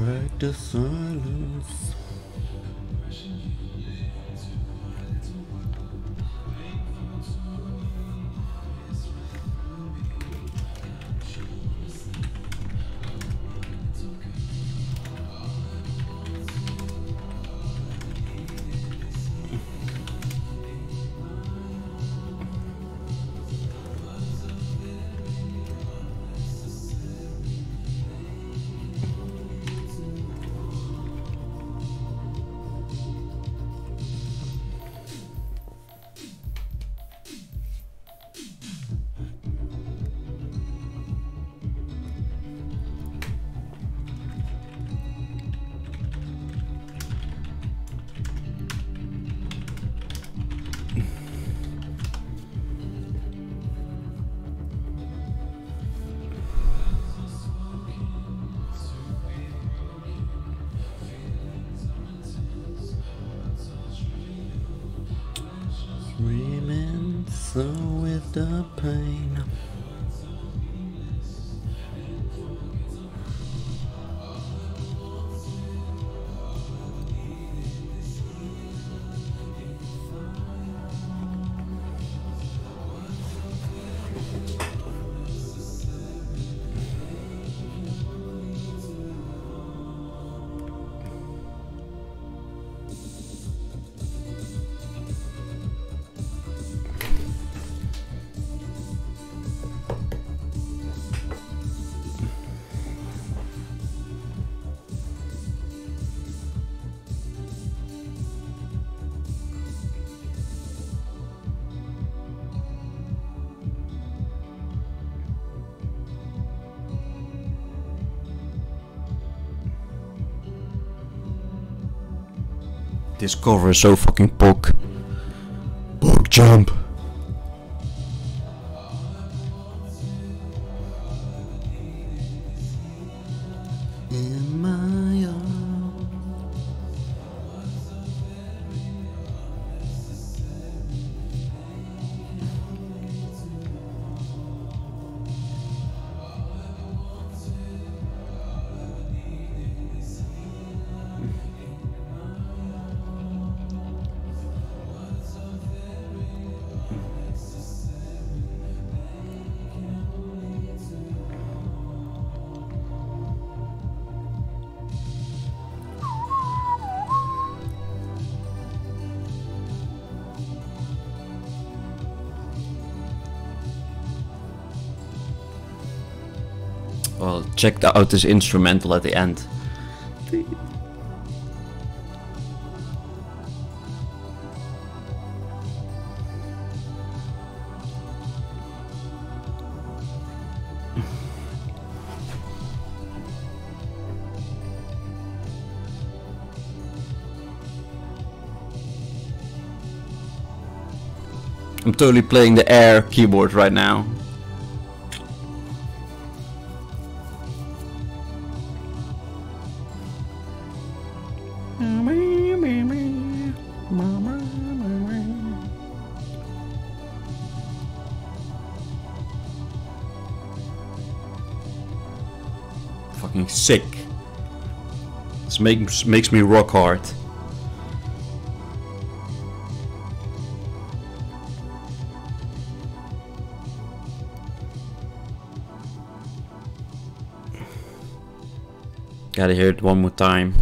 break the silence. Screaming so with the pain. This cover is so fucking pog. Pog jump. In my arms. Well, check out this instrumental at the end. I'm totally playing the air keyboard right now. Fucking sick. This makes me rock hard. Gotta hear it one more time.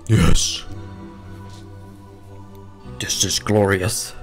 Yes. This is glorious.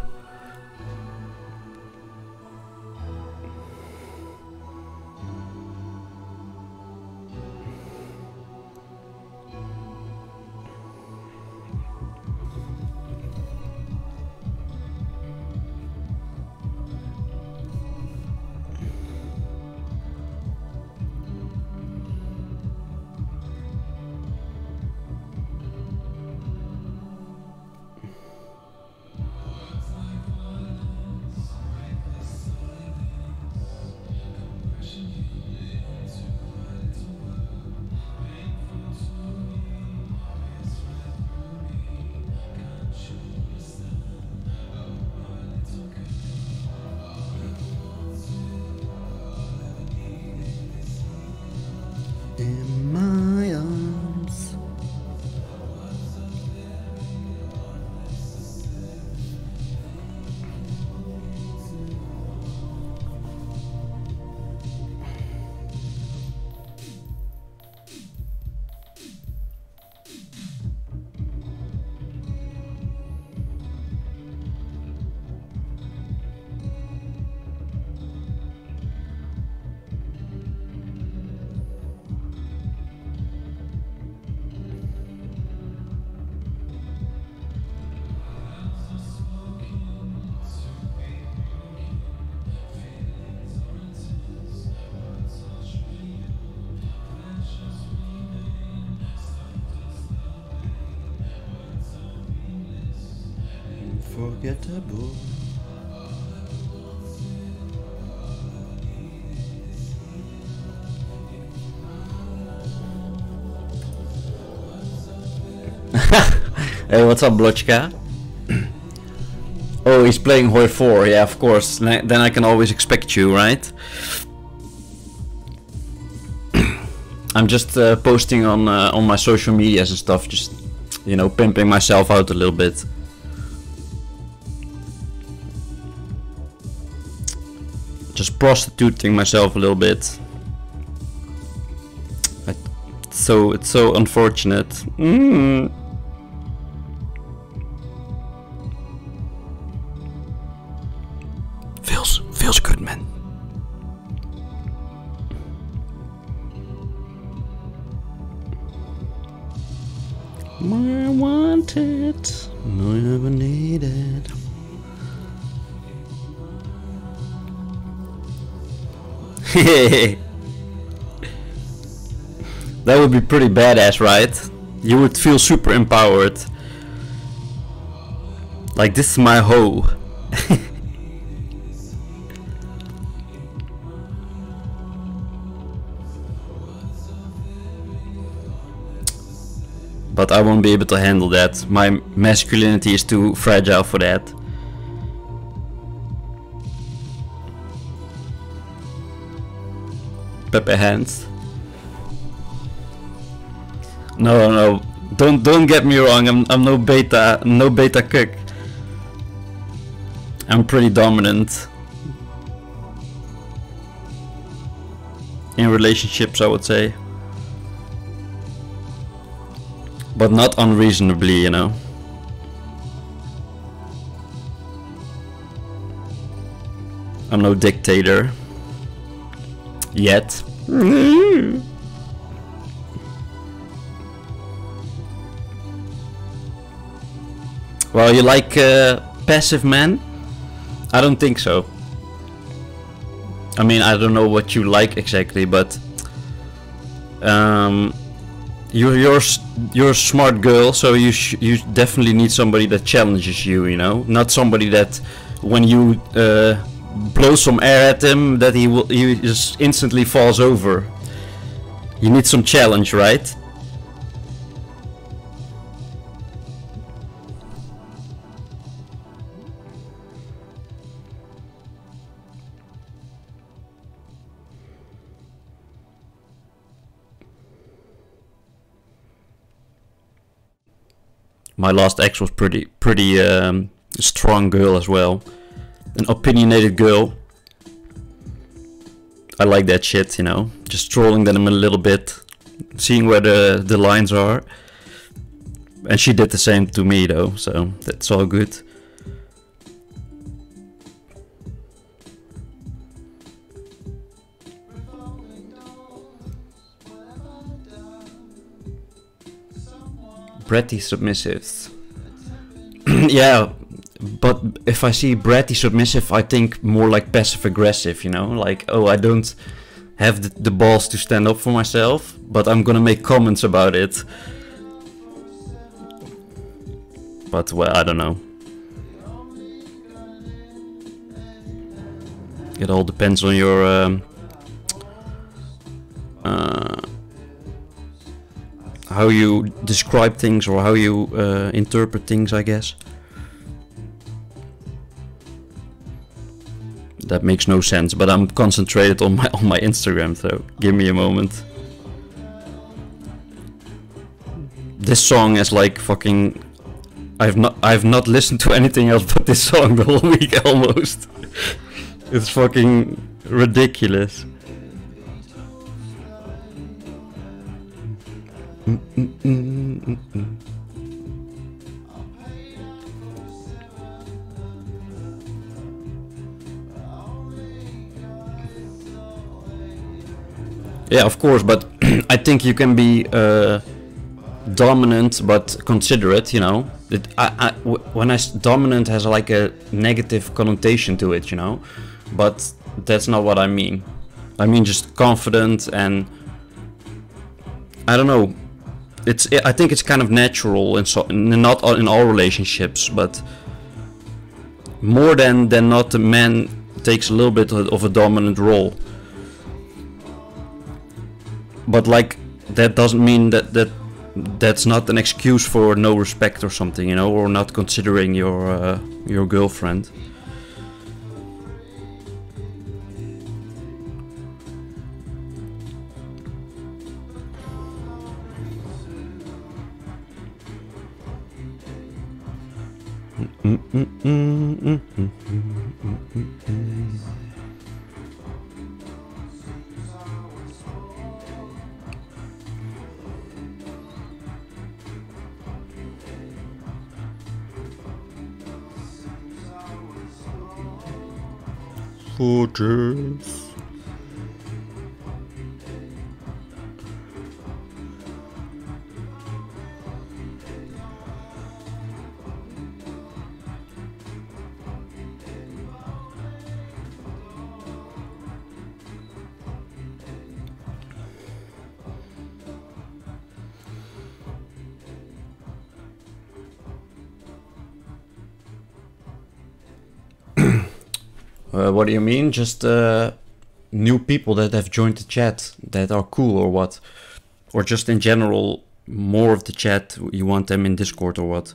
unforgettable. Hey, what's up, Blochka? Oh, he's playing Hoi 4, yeah, of course. Then I can always expect you, right? I'm just posting on my social medias and stuff, just, you know, pimping myself out a little bit. Just prostituting myself a little bit. It's so unfortunate. Feels good, man. I want it, no, I never need it. That would be pretty badass, right? You would feel super empowered. Like, this is my hoe. But I won't be able to handle that. My masculinity is too fragile for that. Pepe hands. No, don't get me wrong. I'm no beta cook. I'm pretty dominant in relationships, I would say. But not unreasonably, you know. I'm no dictator. Yet. Well, you like passive men? I don't think so. I mean, I don't know what you like exactly, but you're a smart girl, so you definitely need somebody that challenges you, you know, not somebody that when you blow some air at him that he just instantly falls over. You need some challenge, right? My last ex was pretty strong girl as well, an opinionated girl. I like that shit, you know, just trolling them a little bit, seeing where the lines are. And she did the same to me though, so that's all good. Bratty submissive. Yeah, but if I see bratty submissive, I think more like passive aggressive, you know, like, oh, I don't have the balls to stand up for myself, but I'm gonna make comments about it. But, well, I don't know. It all depends on your how you describe things or how you interpret things, I guess. That makes no sense, but I'm concentrated on my Instagram, so give me a moment. This song is like fucking. I've not listened to anything else but this song the whole week almost. It's fucking ridiculous. Yeah, of course, but I think you can be dominant but considerate, you know. Dominant has like a negative connotation to it, you know, but that's not what I mean. I mean just confident, and I don't know. I think it's kind of natural, and so not in all relationships, but more than not, the man takes a little bit of a dominant role. But like, that doesn't mean that's not an excuse for no respect or something, you know, or not considering your girlfriend. Fortress. What do you mean? Just new people that have joined the chat that are cool or what? Or just in general, more of the chat, you want them in Discord or what?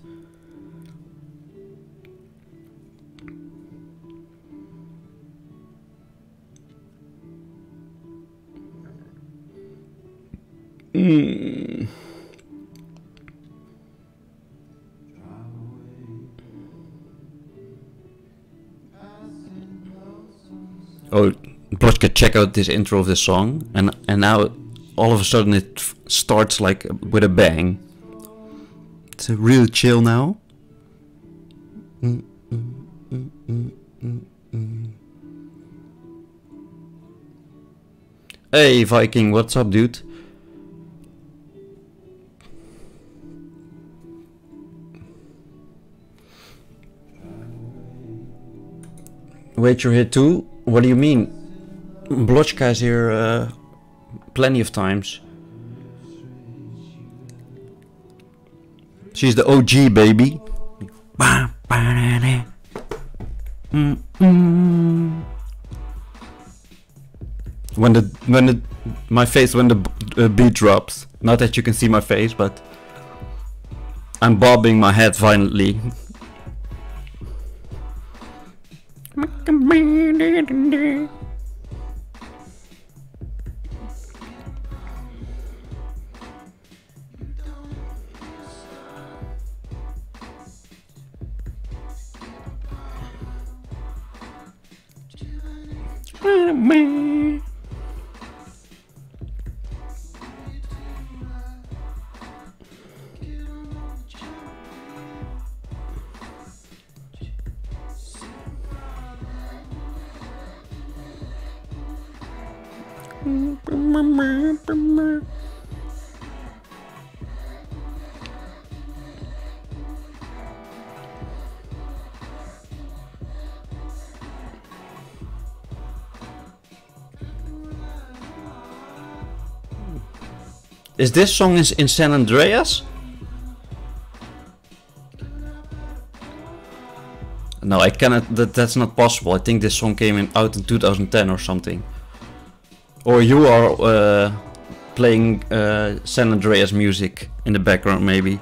Oh, Blochka, check out this intro of this song, and now all of a sudden it starts like with a bang. It's real chill now. Hey Viking, what's up, dude? Wait, you're here too? What do you mean? Blochka is here plenty of times. She's the OG, baby. When the beat drops. Not that you can see my face, but I'm bobbing my head violently. Is this song in San Andreas? No, I cannot. That's not possible. I think this song came out in 2010 or something. Or you are playing San Andreas music in the background, maybe.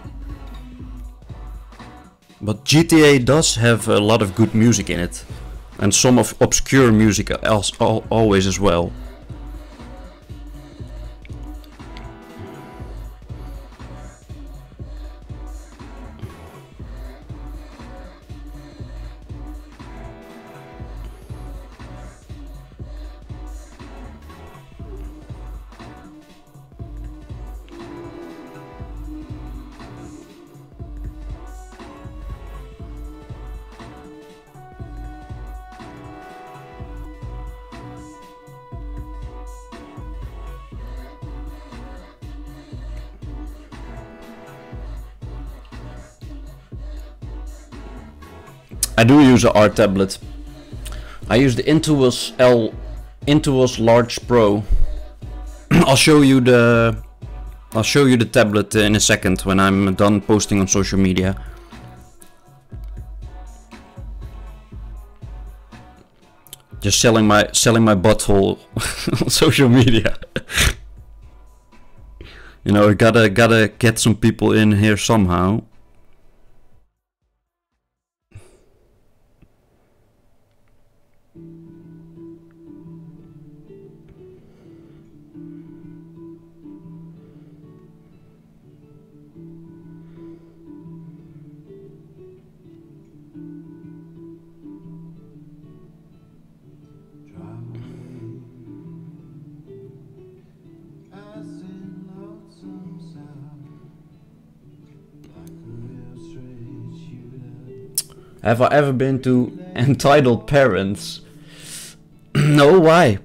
But GTA does have a lot of good music in it, and some of obscure music always as well. I do use an art tablet. I use the Intuos Large Pro. I'll show you the tablet in a second when I'm done posting on social media. Just selling my butthole on social media. You know, gotta get some people in here somehow. Have I ever been to entitled parents? No, why?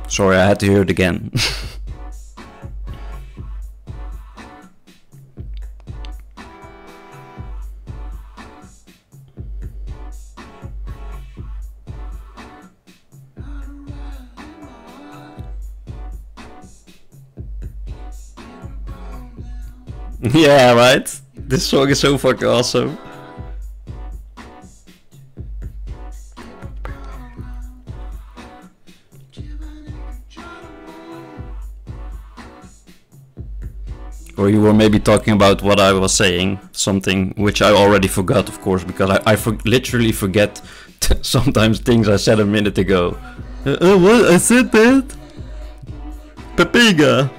Sorry, I had to hear it again. Yeah, right? This song is so fucking awesome. Or you were maybe talking about what I was saying, something which I already forgot, of course, because I literally forget sometimes things I said a minute ago. What? I said that? Papiga!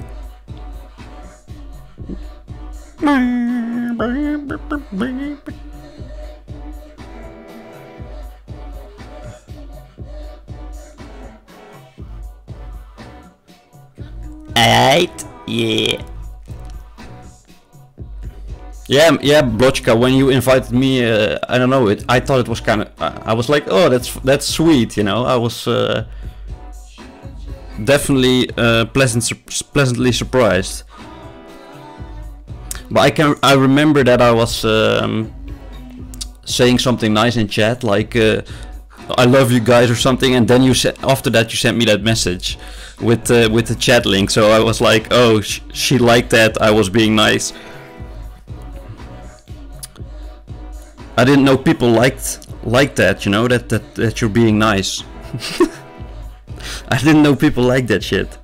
Alright, yeah. Yeah, Blochka, when you invited me, I don't know, I thought it was kind of, I was like, oh, that's sweet, you know, I was definitely pleasantly surprised. But I remember that I was saying something nice in chat, like, I love you guys or something, and then after that you sent me that message with the chat link, so I was like, oh, she liked that, I was being nice. I didn't know people like that, you know, that you're being nice. I didn't know people like that shit.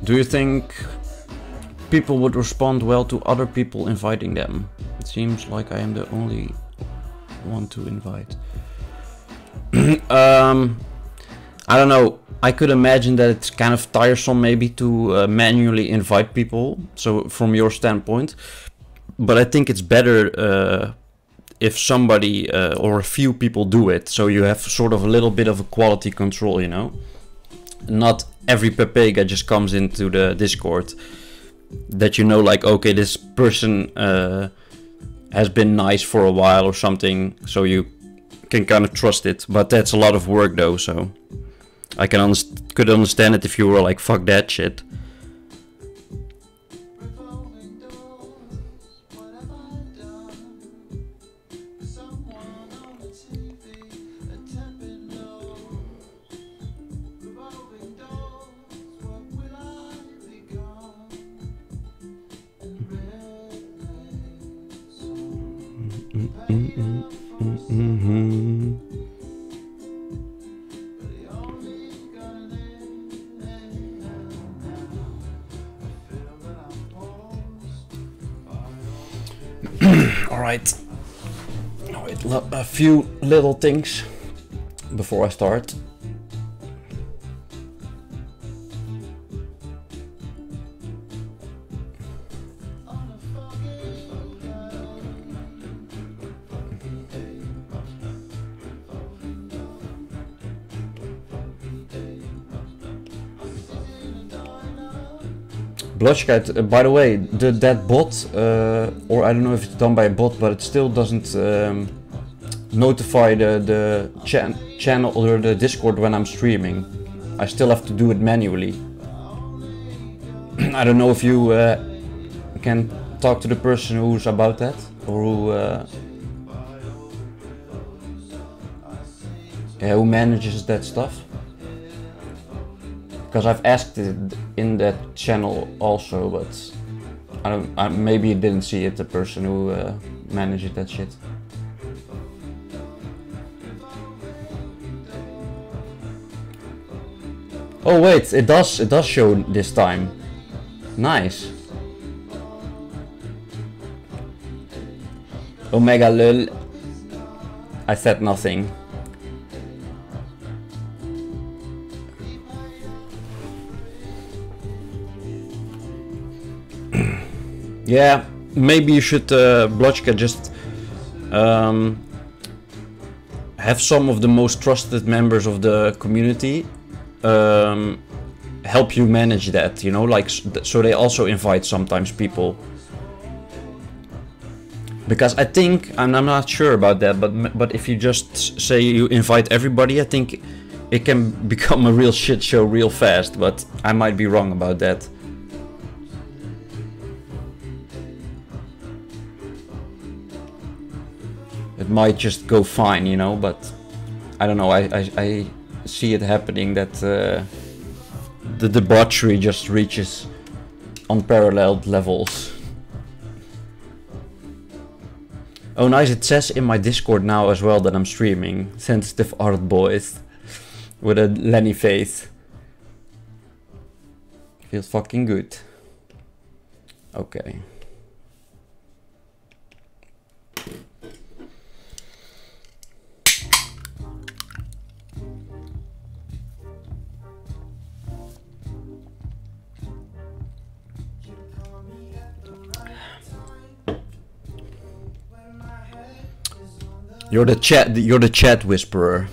Do you think people would respond well to other people inviting them? It seems like I am the only one to invite. I don't know. I could imagine that it's kind of tiresome maybe to manually invite people, so from your standpoint. But I think it's better if somebody or a few people do it, so you have sort of a little bit of a quality control, you know? Not every Pepega just comes into the Discord, that you know, like, okay, this person has been nice for a while or something, so you can kind of trust it. But that's a lot of work though, so I could understand it if you were like, fuck that shit. All right. Wait, a few little things before I start. Bloodshed, by the way, that bot, or I don't know if it's done by a bot, but it still doesn't notify the channel or the Discord when I'm streaming. I still have to do it manually. I don't know if you can talk to the person who's about that, or who manages that stuff. Because I've asked it in that channel also, but maybe you didn't see it, the person who manages that shit. Oh wait, it does show this time. Nice. Omega lol. I said nothing. Yeah, maybe you should, Blotchka, just have some of the most trusted members of the community help you manage that, you know, like, so they also invite sometimes people. Because I think, and I'm not sure about that, but if you just say you invite everybody, I think it can become a real shit show real fast, but I might be wrong about that. It might just go fine, you know, but I don't know, I see it happening that the debauchery just reaches unparalleled levels. Oh nice, it says in my Discord now as well that I'm streaming. Sensitive art boys. With a Lenny face. Feels fucking good. Okay. You're the chat whisperer.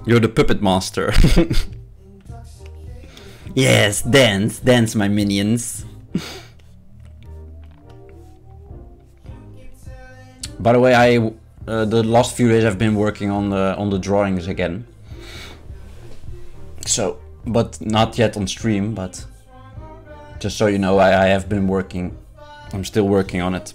You're the puppet master. Yes, dance my minions. By the way, the last few days I've been working on the drawings again. So, but not yet on stream, but just so you know, I have been working. I'm still working on it.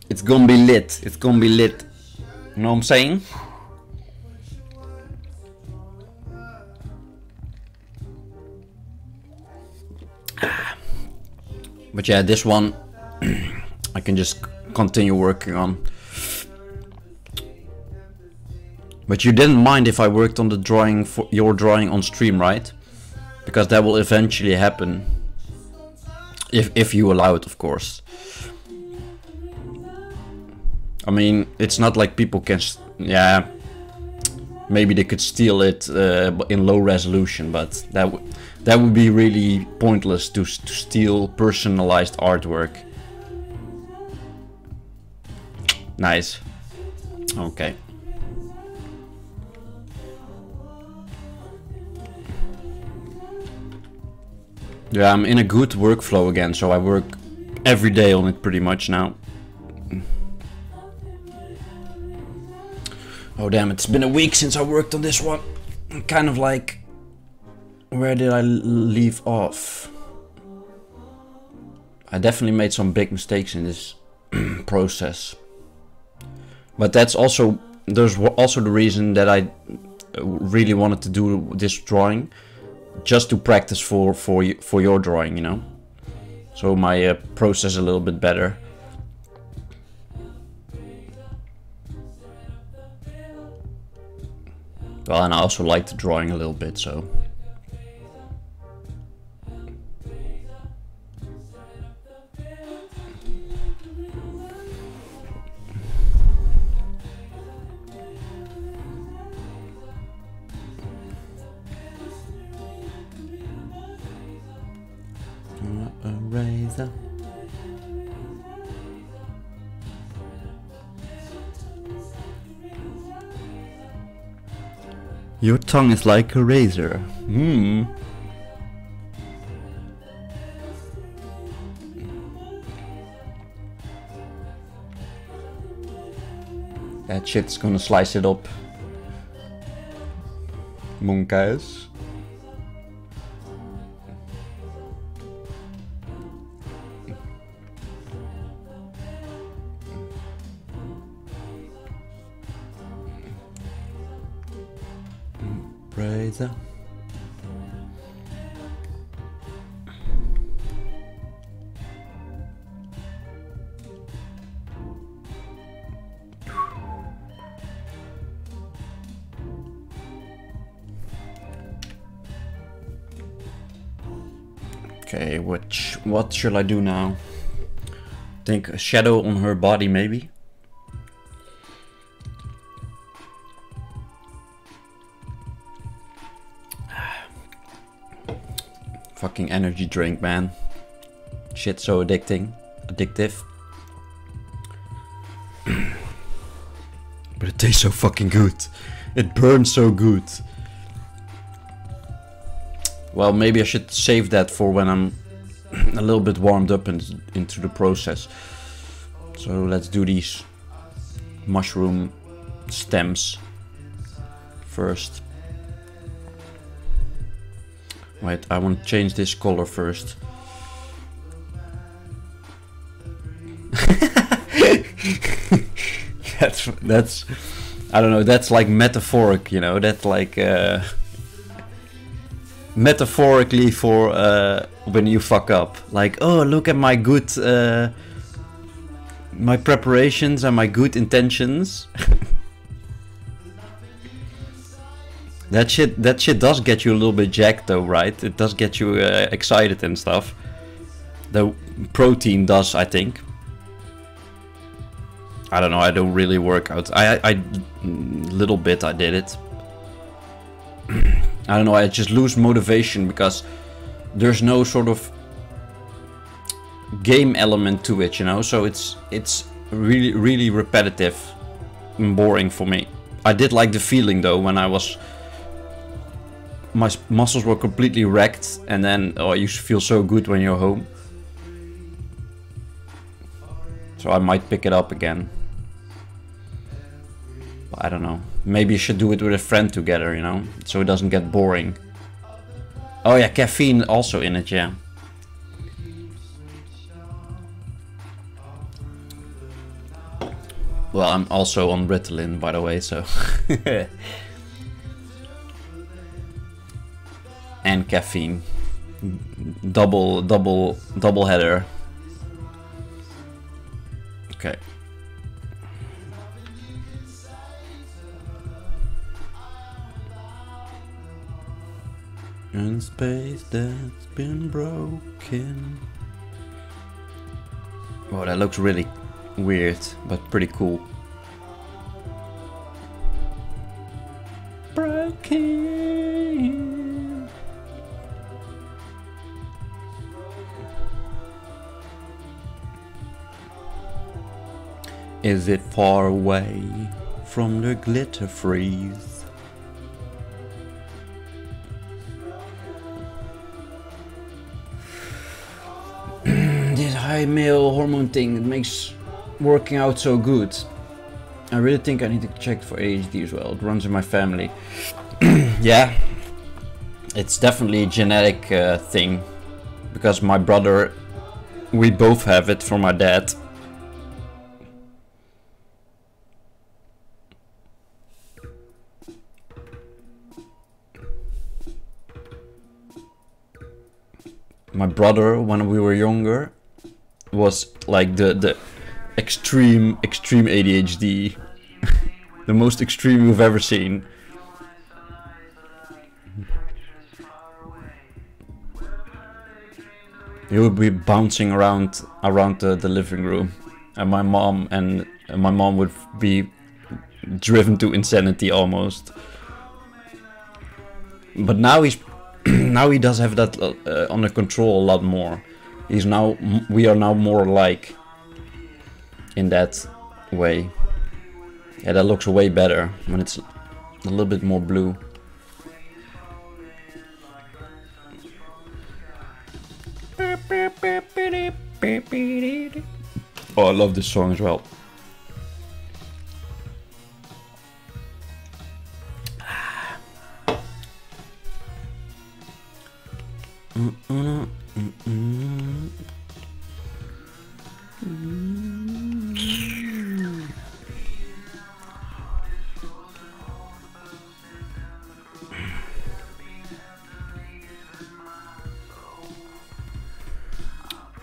It's gonna be lit. It's gonna be lit. You know what I'm saying? But yeah, this one I can just continue working on. But you didn't mind if I worked on the drawing, for your drawing on stream, right? Because that will eventually happen. If you allow it, of course. I mean, it's not like people can... Yeah, maybe they could steal it in low resolution, but that would be really pointless to steal personalized artwork. Nice. Okay. Yeah, I'm in a good workflow again, so I work every day on it pretty much now. Oh damn, it's been a week since I worked on this one. I'm kind of like... Where did I leave off? I definitely made some big mistakes in this process. But that's also, there's also the reason that I really wanted to do this drawing, just to practice for your drawing, you know. So my process a little bit better. Well, and I also like the drawing a little bit, so. Razor. Your tongue is like a razor. That shit's gonna slice it up. Monkeys. Razor. Okay, what shall I do now? Think a shadow on her body, maybe? Fucking energy drink, man. Shit's so addictive. But it tastes so fucking good. It burns so good. Well, maybe I should save that for when I'm a little bit warmed up into the process. So let's do these mushroom stems first. Wait, I want to change this color first. that's I don't know, that's like metaphoric, you know, that's like metaphorically for when you fuck up. Like, oh, look at my good my preparations and my good intentions. That shit does get you a little bit jacked though, right? It does get you excited and stuff. The protein does, I think. I don't know, I don't really work out. I little bit I did it. I don't know, I just lose motivation because there's no sort of game element to it, you know? So it's really repetitive and boring for me. I did like the feeling though when I was... My muscles were completely wrecked, and then you feel so good when you're home. So I might pick it up again. But I don't know. Maybe you should do it with a friend together, you know, so it doesn't get boring. Oh yeah, caffeine also in it, yeah. Well, I'm also on Ritalin, by the way, so... And caffeine. Double header. Okay. In space that's been broken. Oh, that looks really weird, but pretty cool. Broken. Is it far away from the glitter freeze? This high male hormone thing, it makes working out so good. I really think I need to check for ADHD as well. It runs in my family. Yeah, it's definitely a genetic thing. Because my brother, we both have it from my dad. my brother when we were younger was like the extreme ADHD, the most extreme you've ever seen. He would be bouncing around the living room, and my mom would be driven to insanity almost. But now now he does have that under control a lot more. We are now more alike in that way. Yeah, that looks way better when it's a little bit more blue. Oh, I love this song as well.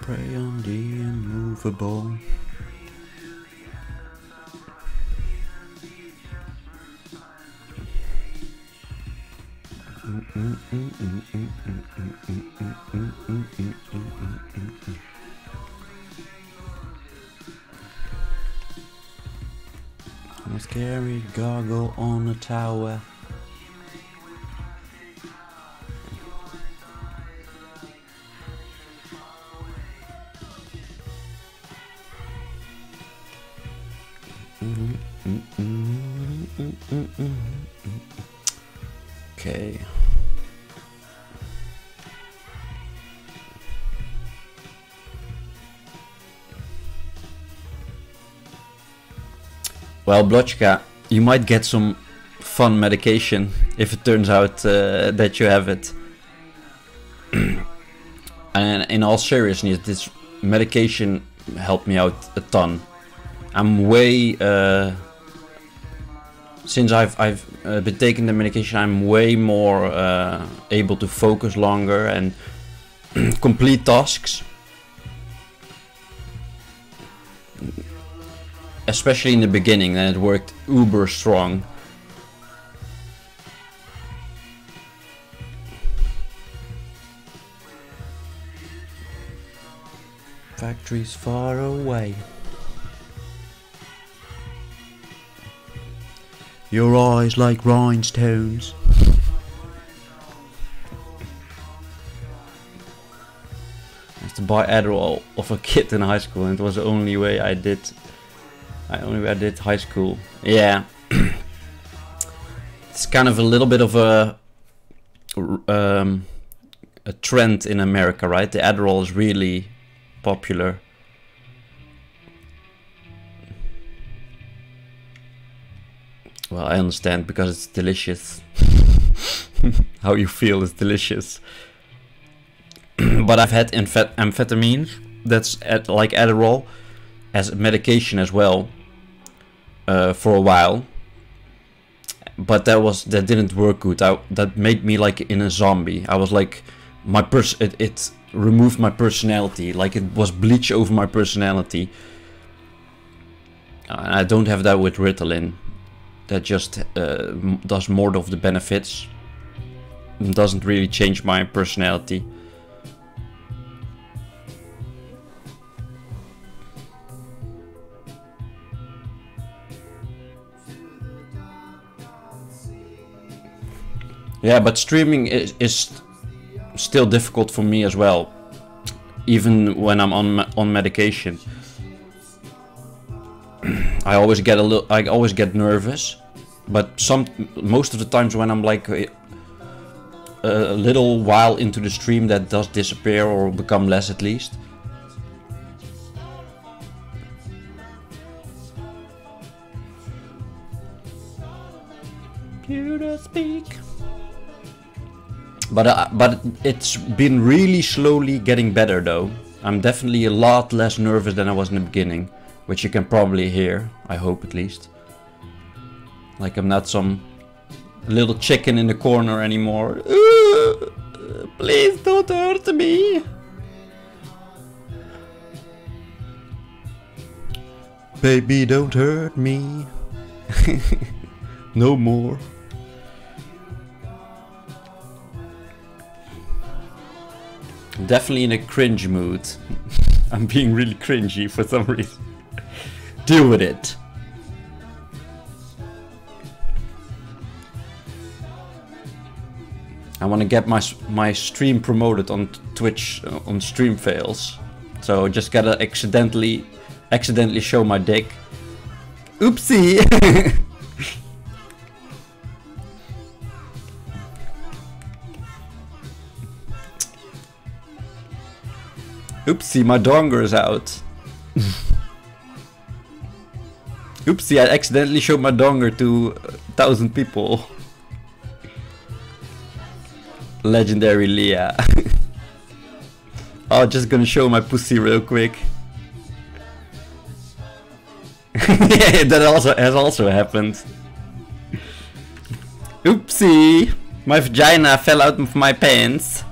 Pray on the immovable. A scary gargoyle on a tower. Okay. Well, Blotchka, you might get some fun medication if it turns out that you have it. And in all seriousness, this medication helped me out a ton. I'm way since I've been taking the medication, I'm way more able to focus longer and complete tasks. Especially in the beginning, and it worked uber strong. Factories far away. Your eyes like rhinestones. I used to buy Adderall of a kid in high school, and it was the only way I did. I did high school. Yeah. It's kind of a little bit of a trend in America, right? The Adderall is really popular. Well, I understand, because it's delicious. How you feel is delicious. But I've had amphetamines, that's like Adderall, as medication as well, for a while. But that didn't work good. That made me like in a zombie. I was like, it removed my personality, like it was bleach over my personality. I don't have that with Ritalin. That just does more of the benefits. It doesn't really change my personality. Yeah, but streaming is still difficult for me as well, even when I'm on medication. I always get nervous, but most of the times when I'm like a little while into the stream, that does disappear or become less at least. Computer speak. But it's been really slowly getting better though. I'm definitely a lot less nervous than I was in the beginning, which you can probably hear, I hope at least. Like I'm not some little chicken in the corner anymore. Please don't hurt me. baby, don't hurt me. No more. Definitely in a cringe mood. I'm being really cringy for some reason. Deal with it. I want to get my stream promoted on Twitch on stream fails. So just gotta accidentally show my dick. Oopsie. Oopsie, my donger is out. Oopsie, I accidentally showed my donger to 1,000 people. Legendary Leah. Oh, just gonna show my pussy real quick. Yeah, that has also happened. Oopsie, my vagina fell out of my pants.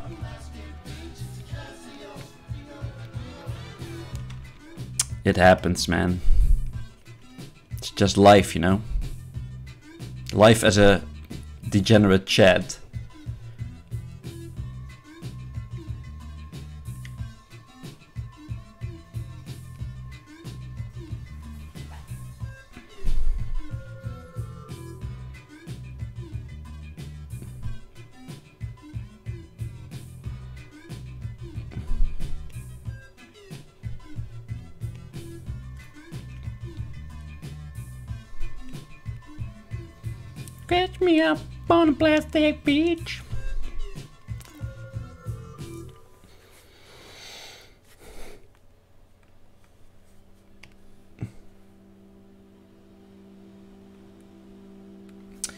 It happens, man. It's just life, you know? Life as a degenerate Chad. Catch me up on a plastic beach.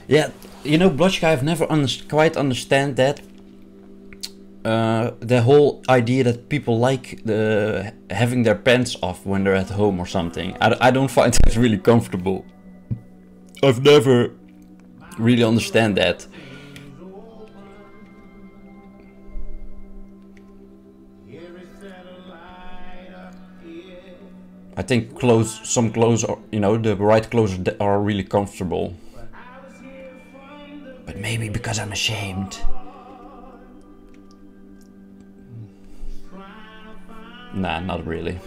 Yeah, you know, Blotchka, I've never quite understand that. The whole idea that people like having their pants off when they're at home or something. I don't find that really comfortable. I've never really understand that. I think some clothes are, you know, the right clothes are really comfortable. But maybe because I'm ashamed. Nah, not really.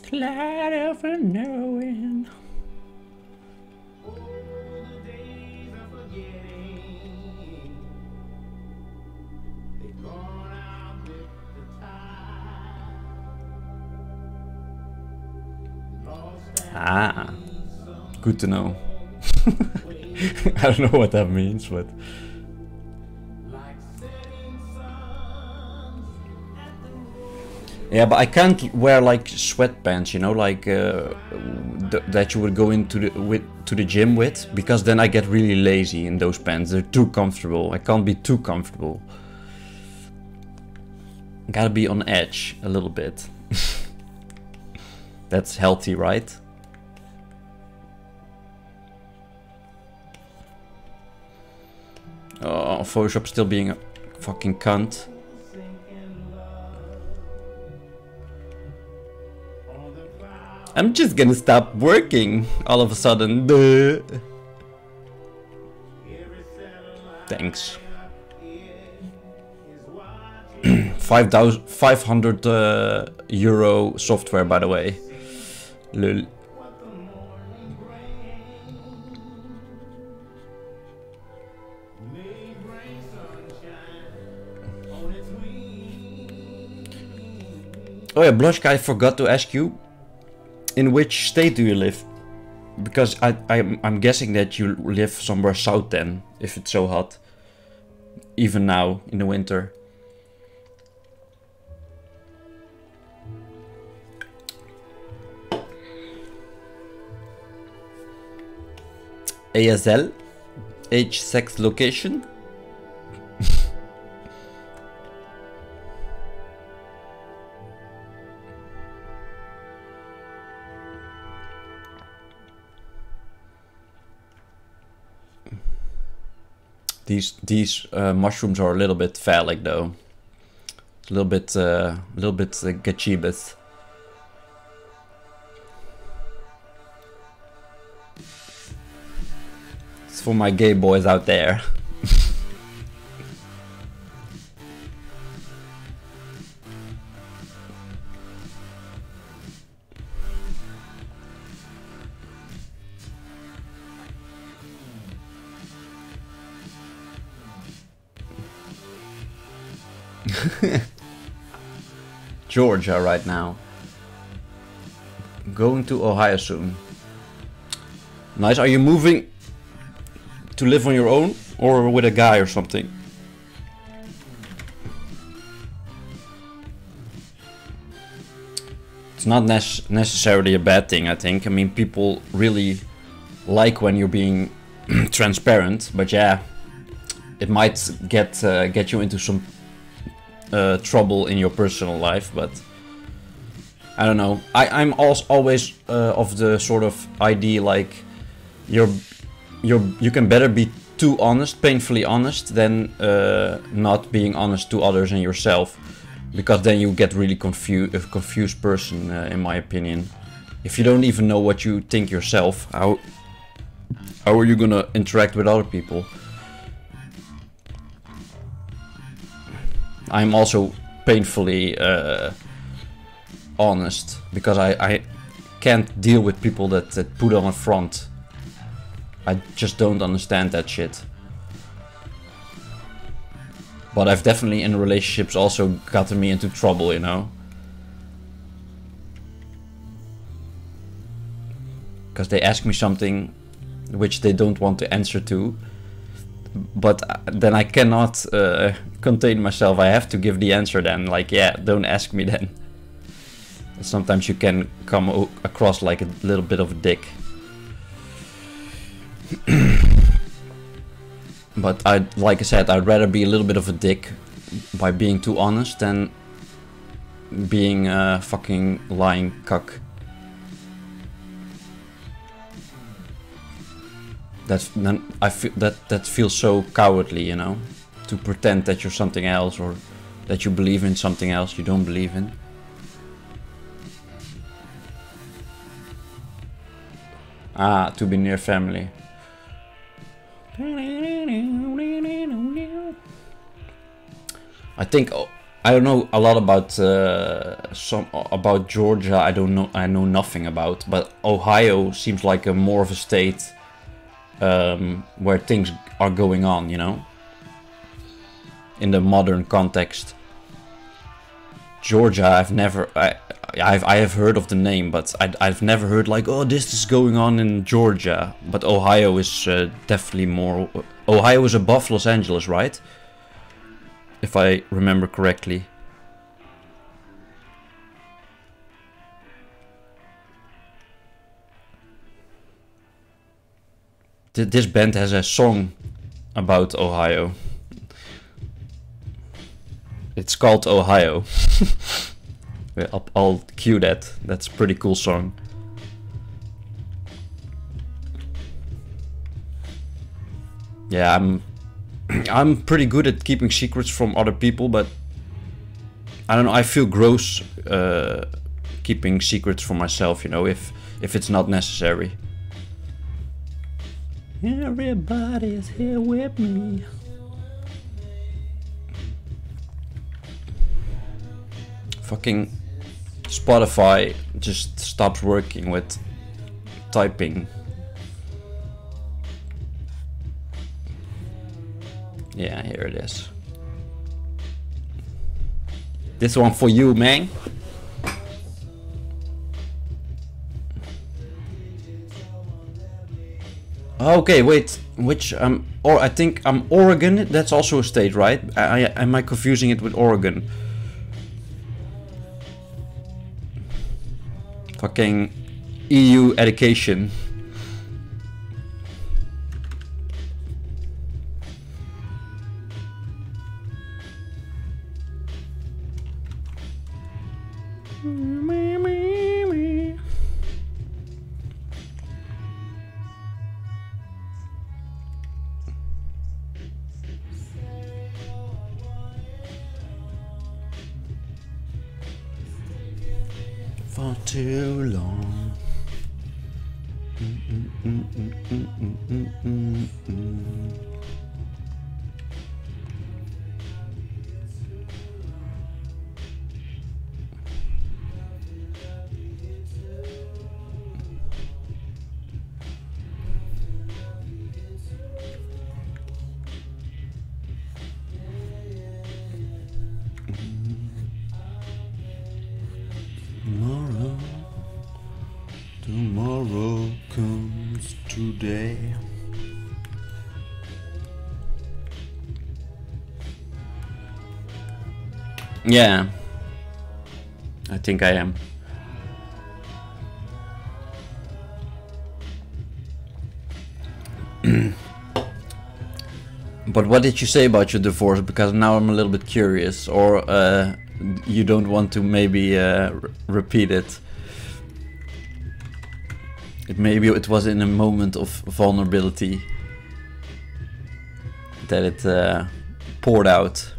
Cloud of unknowing. Ah, good to know. I don't know what that means, but yeah, but I can't wear like sweatpants, you know, like that you would go into the gym with, because then I get really lazy in those pants. They're too comfortable. I can't be too comfortable. Gotta be on edge a little bit. That's healthy, right? Oh, Photoshop still being a fucking cunt. I'm just gonna stop working all of a sudden. Duh. Thanks. 500 euro software, by the way. Lul. Oh yeah, Blushka, I forgot to ask you, in which state do you live? Because I'm guessing that you live somewhere south then, if it's so hot. Even now, in the winter. ASL? Age, sex, location? These mushrooms are a little bit phallic though. A little bit gachibus. It's for my gay boys out there. Georgia right now. Going to Ohio soon. Nice. Are you moving to live on your own or with a guy or something? It's not necessarily a bad thing, I think. I mean, people really like when you're being transparent, but yeah, it might get you into some trouble in your personal life. But I don't know. I'm also always of the sort of idea like you can better be too honest, painfully honest, than not being honest to others and yourself, because then you get really a confused person, in my opinion. If you don't even know what you think yourself, how are you gonna interact with other people? I'm also painfully honest, because I can't deal with people that put on a front. I just don't understand that shit. But I've definitely in relationships also gotten me into trouble, you know. Because they ask me something which they don't want to answer to. But then I cannot contain myself. I have to give the answer then. Like, yeah, don't ask me then. Sometimes you can come across like a little bit of a dick. But like I said, I'd rather be a little bit of a dick by being too honest than being a fucking lying cuck. I feel that feels so cowardly, you know, to pretend that you're something else or that you believe in something else you don't believe in. Ah, to be near family. I think I don't know a lot about about Georgia. I know nothing about, but Ohio seems like a more of a state where things are going on, you know, in the modern context. Georgia, I have heard of the name, but I've never heard like, oh, this is going on in Georgia. But Ohio is definitely more. Ohio is above Los Angeles, right? If I remember correctly. This band has a song about Ohio. It's called Ohio. I'll cue that. That's a pretty cool song. Yeah, I'm pretty good at keeping secrets from other people, but I don't know, I feel gross keeping secrets from myself, you know, if it's not necessary. Everybody is here with me. Fucking Spotify just stops working with typing. Yeah, here it is. This one for you, man. Okay, wait, which or I think Oregon. That's also a state, right? Am I confusing it with Oregon? Fucking EU education. for too long. Tomorrow comes today. Yeah, I think I am. But what did you say about your divorce? Because now I'm a little bit curious. Or you don't want to maybe repeat it. Maybe it was in a moment of vulnerability that it poured out.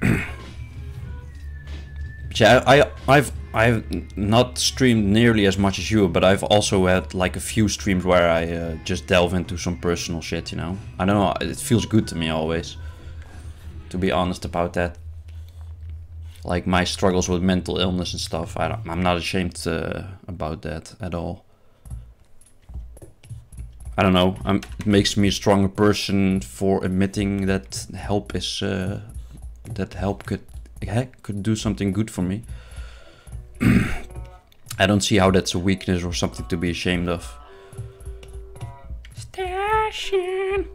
But yeah, I've not streamed nearly as much as you, but I've also had like a few streams where I just delve into some personal shit, you know. I don't know, it feels good to me always, to be honest about that. Like my struggles with mental illness and stuff, I'm not ashamed about that at all. I don't know, it makes me a stronger person for admitting that help is, that help could do something good for me. I don't see how that's a weakness or something to be ashamed of. Station.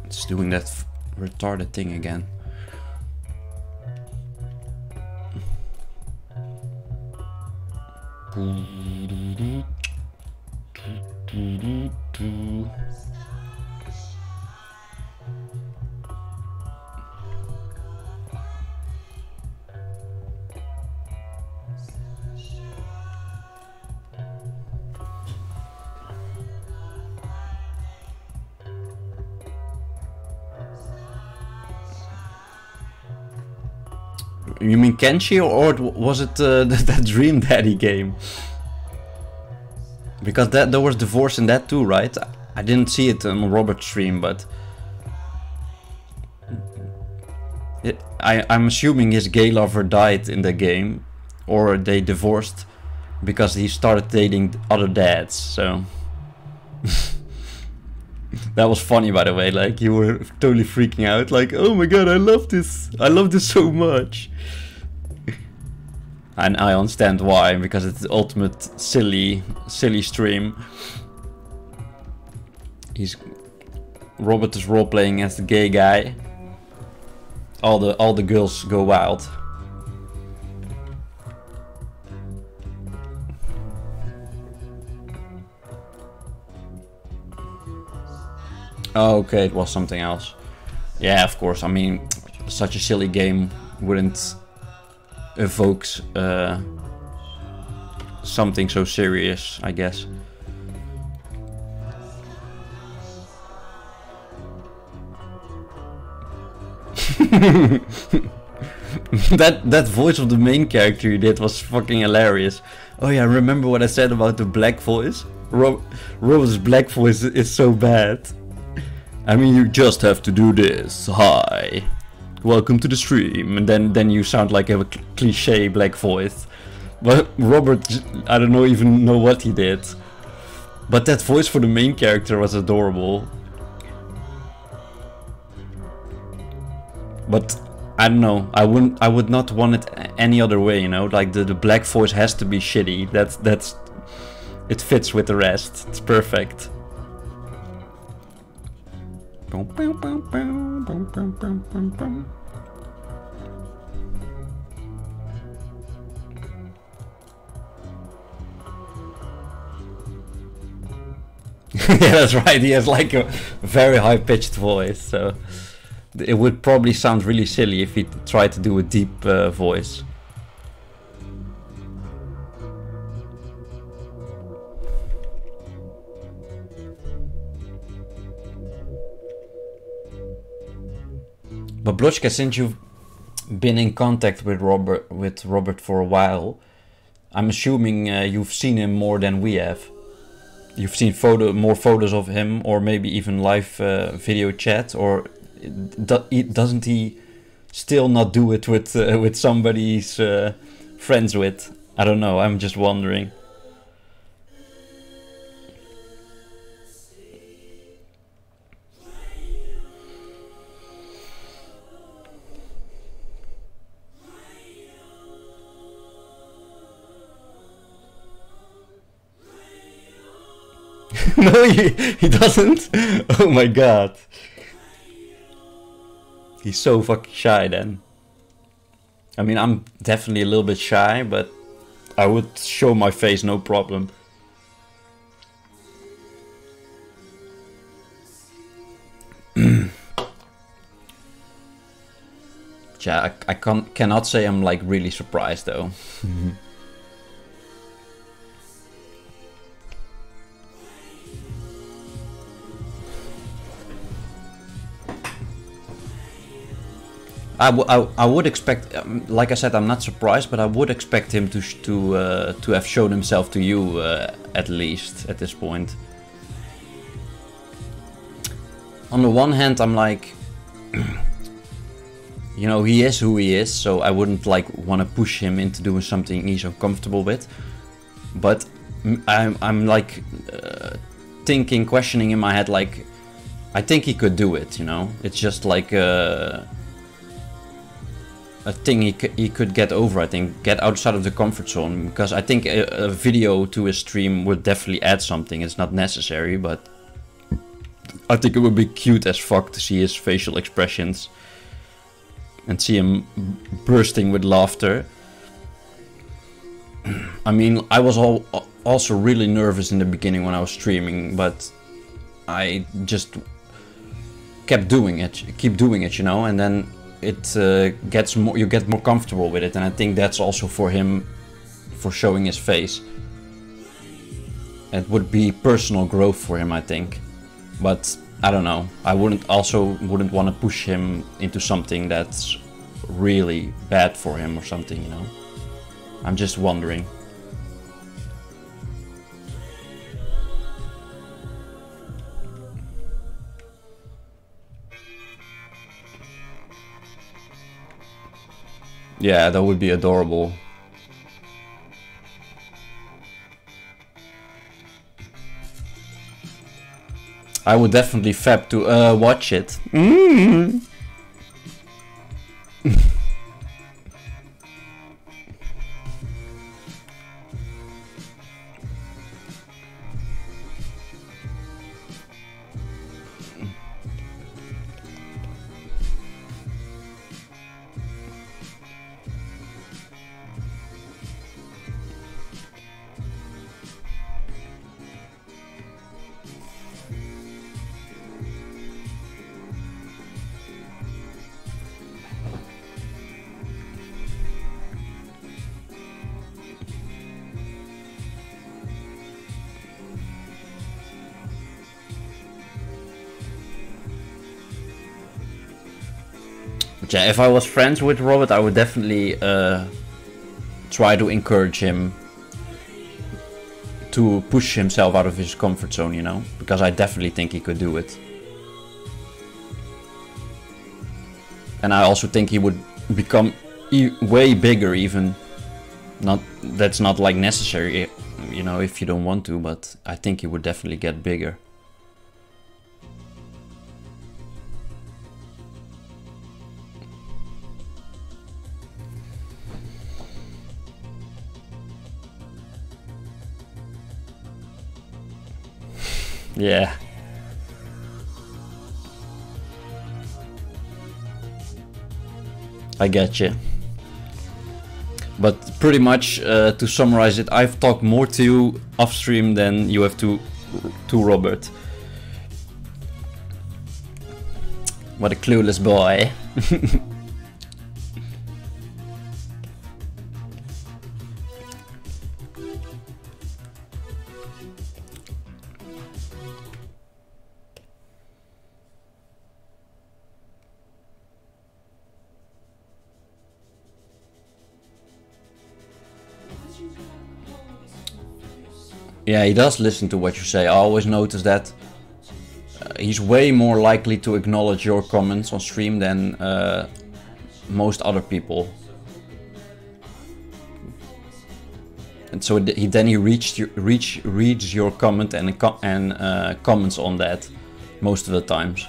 It's doing that retarded thing again. You mean Kenshi, or was it that Dream Daddy game? Because there was divorce in that too, right? I didn't see it on Robert's stream, but I'm assuming his gay lover died in the game, or they divorced because he started dating other dads. So that was funny, by the way. Like, you were totally freaking out, like, oh my god, I love this so much. And I understand why, because it's the ultimate silly stream. Robert is role playing as the gay guy. All the girls go wild. Oh, okay, it was something else. Yeah, of course. I mean, such a silly game wouldn't evoke something so serious, I guess. that voice of the main character you did was fucking hilarious. Oh yeah, remember what I said about the black voice? Rose's black voice is so bad. I mean, you just have to do this. Hi, welcome to the stream, and then you sound like a cliche black voice. But Robert, I don't even know what he did. But that voice for the main character was adorable. But I don't know, I would not want it any other way, you know. Like the black voice has to be shitty. That's it fits with the rest. It's perfect. Yeah, that's right. He has like a very high-pitched voice, so it would probably sound really silly if he tried to do a deep voice. But Blochka, since you've been in contact with Robert for a while, I'm assuming you've seen him more than we have. You've seen more photos of him, or maybe even live video chat, or doesn't he still not do it with somebody he's friends with? I don't know, I'm just wondering. No, he doesn't. Oh my god. He's so fucking shy then. I mean, I'm definitely a little bit shy, but I would show my face no problem. Yeah, I cannot say I'm like really surprised though. I would expect, like I said, I'm not surprised, but I would expect him to have shown himself to you at least at this point. On the one hand, I'm like, you know, he is who he is, so I wouldn't like want to push him into doing something he's uncomfortable with. But I'm like thinking, questioning in my head, like, I think he could do it, you know? It's just like a thing he could get over, I think, get outside of the comfort zone, because I think a video to his stream would definitely add something. It's not necessary, but I think it would be cute as fuck to see his facial expressions and see him bursting with laughter. I mean, I was also really nervous in the beginning when I was streaming, but I just keep doing it, you know, and then it gets more, you get more comfortable with it, and I think that's also for him, for showing his face. It would be personal growth for him, I think. But I don't know, I wouldn't want to push him into something that's really bad for him or something, you know. I'm just wondering. Yeah, that would be adorable. I would definitely fab to watch it. Yeah, if I was friends with Robert, I would definitely try to encourage him to push himself out of his comfort zone, you know, because I definitely think he could do it. And I also think he would become way bigger even. That's not like necessary, you know, if you don't want to, but I think he would definitely get bigger. Yeah. I get you. But pretty much, to summarize it, I've talked more to you off stream than you have to Robert. What a clueless boy. Yeah, he does listen to what you say. I always notice that he's way more likely to acknowledge your comments on stream than most other people. And so he reads your comment and comments on that most of the times.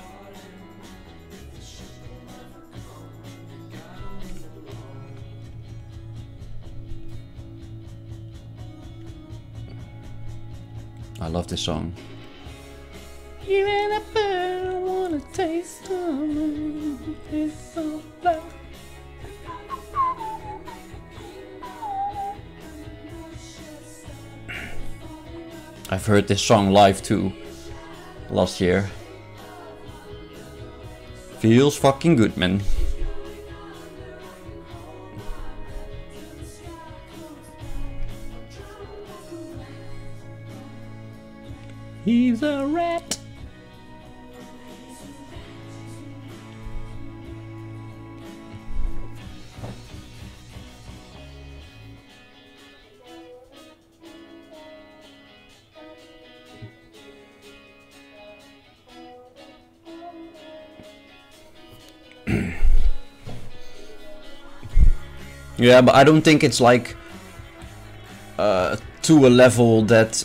I love this song. Even a bird wanna taste it's so black. I've heard this song live too, last year. Feels fucking good, man. He's a rat. Yeah, but I don't think it's like to a level that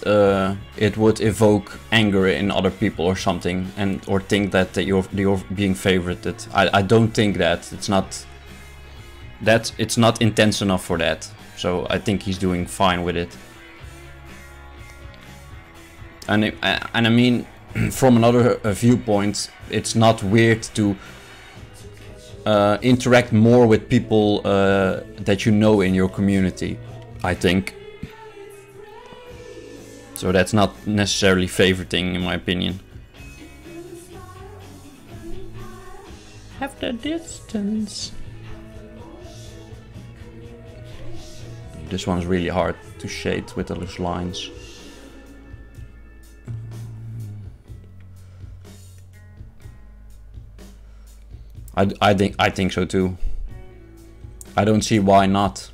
it would evoke anger in other people or something, and or think that you're being favorited. I don't think that. It's not intense enough for that. So I think he's doing fine with it. And I mean, from another viewpoint, it's not weird to interact more with people that you know in your community, I think. So that's not necessarily favoriting, in my opinion. Have the distance. This one's really hard to shade with the loose lines. I think so too. I don't see why not.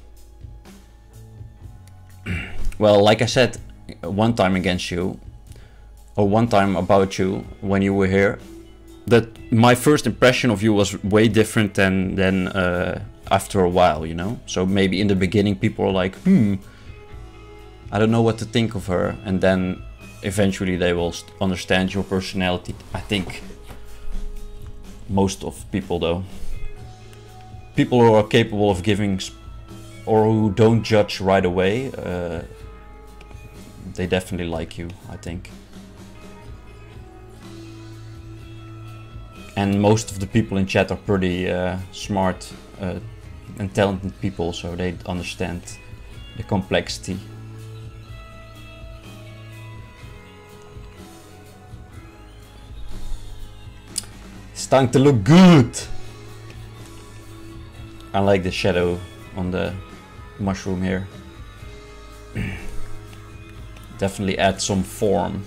Well, like I said one time against you, or one time about you when you were here, that my first impression of you was way different than after a while, you know. So maybe in the beginning people are like, I don't know what to think of her, and then eventually they will understand your personality. I think most of people, though, people who are capable of giving or who don't judge right away, they definitely like you, I think. And most of the people in chat are pretty smart and talented people, so they understand the complexity. It's time to look good! I like the shadow on the mushroom here. Definitely add some form.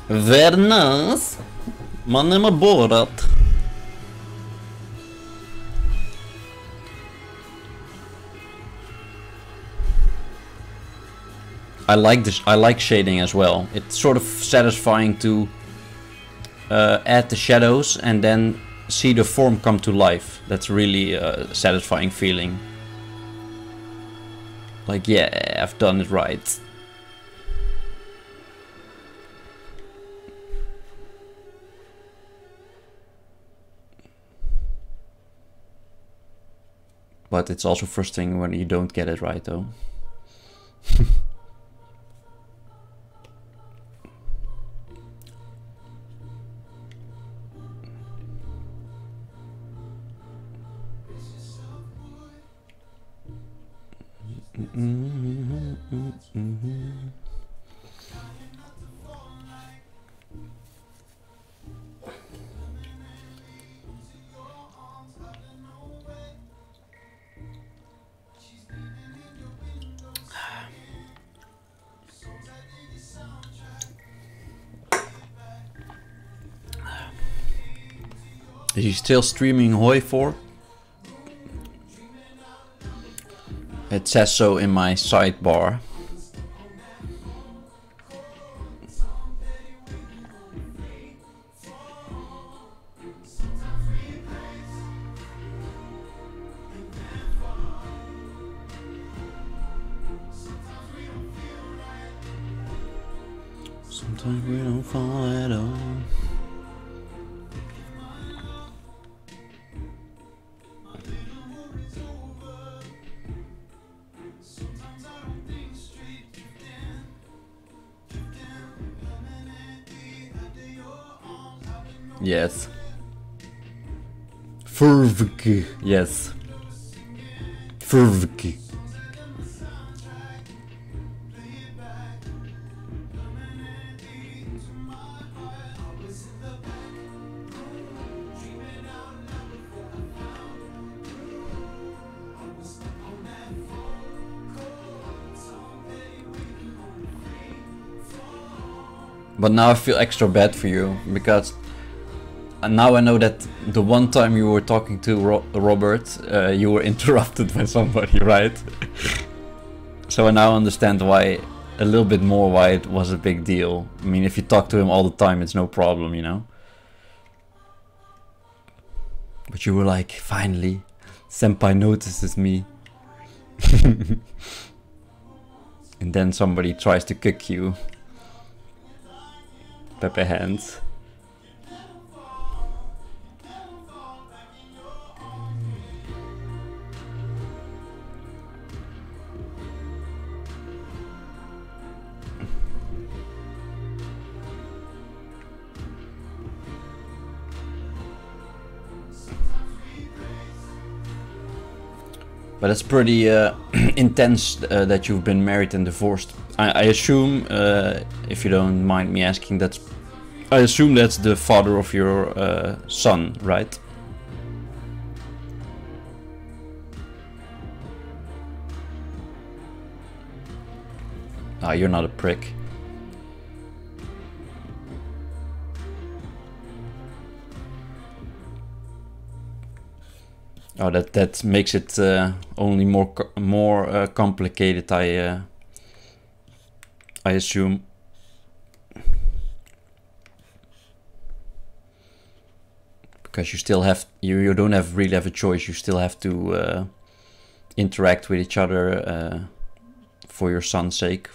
Very nice. Man är med bordet. I like this. I like shading as well. It's sort of satisfying to add the shadows and then see the form come to life. That's really a satisfying feeling. Like, yeah, I've done it right. But it's also frustrating when you don't get it right, though. Is he still streaming Hoi 4? It says so in my sidebar. Sometimes we don't fall at all. Yes. Furvki. Yes. Furvki. But now I feel extra bad for you, because now I know that the one time you were talking to Robert, you were interrupted by somebody, right? So I now understand why, a little bit more, why it was a big deal. I mean, if you talk to him all the time, it's no problem, you know? But you were like, finally, Senpai notices me. And then somebody tries to kick you. Pepe hands. But it's pretty intense that you've been married and divorced. I assume, if you don't mind me asking, I assume that's the father of your son, right? Ah, you're not a prick. Oh, that makes it only more complicated. I assume. Because you still have you don't really have a choice. You still have to interact with each other for your son's sake.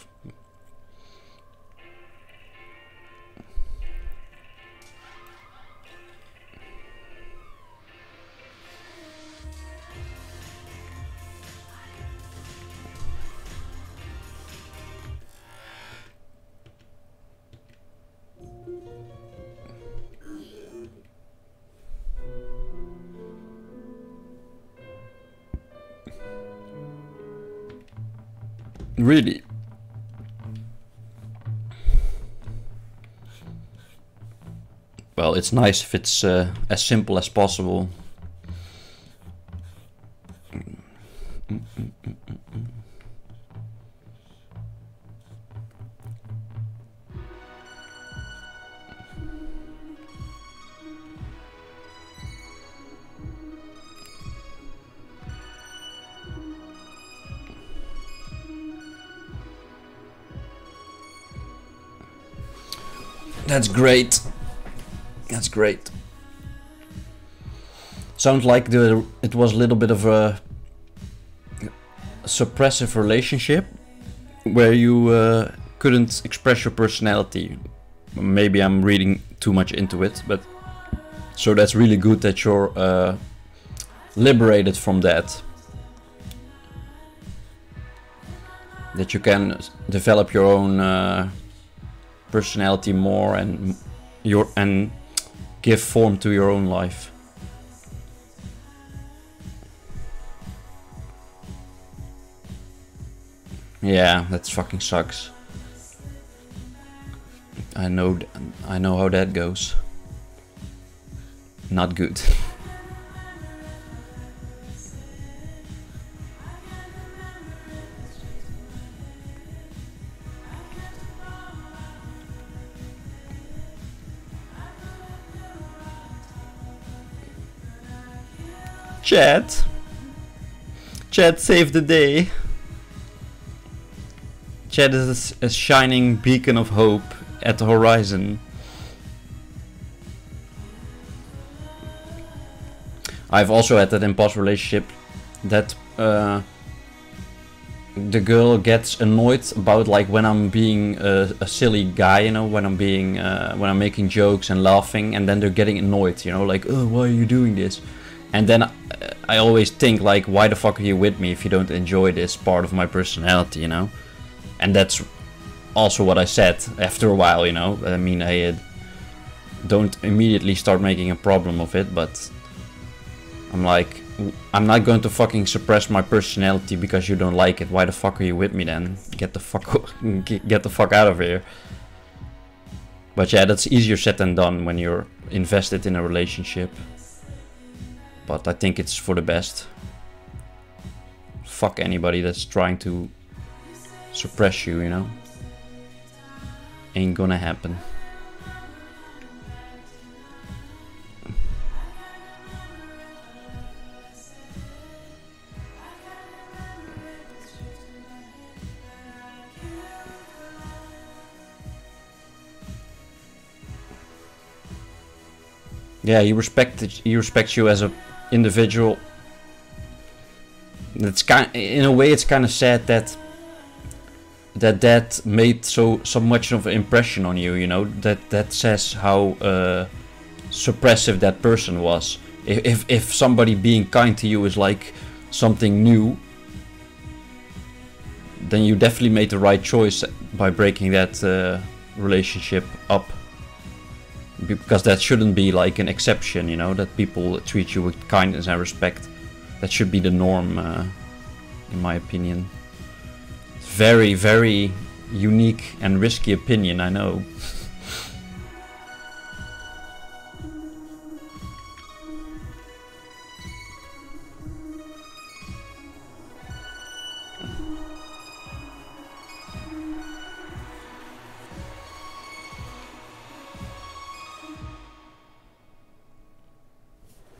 Really? Well, it's nice if it's as simple as possible. That's great. That's great. Sounds like it was a little bit of a suppressive relationship where you couldn't express your personality. Maybe I'm reading too much into it, but so that's really good that you're liberated from that. That you can develop your own personality more and give form to your own life. Yeah, that fucking sucks. I know how that goes. Not good. Chat. Chat, save the day. Chat is a shining beacon of hope at the horizon. I've also had that imposter relationship that the girl gets annoyed about, like, when I'm being a silly guy, you know, when I'm being when I'm making jokes and laughing, and then they're getting annoyed, you know, like, oh, why are you doing this? And then I always think, like, why the fuck are you with me if you don't enjoy this part of my personality, you know? And that's also what I said after a while, you know. I mean, I don't immediately start making a problem of it, but I'm like, I'm not going to fucking suppress my personality because you don't like it. Why the fuck are you with me then? Get the fuck out of here. But yeah, that's easier said than done when you're invested in a relationship. But I think it's for the best. Fuck anybody that's trying to suppress you, you know? Ain't gonna happen. Yeah, he respects you as a individual. It's in a way, it's kind of sad that made so much of an impression on you. You know, that says how suppressive that person was. If somebody being kind to you is like something new, then you definitely made the right choice by breaking that relationship up. Because that shouldn't be like an exception, you know, that people treat you with kindness and respect. That should be the norm, in my opinion. It's very, very unique and risky opinion, I know.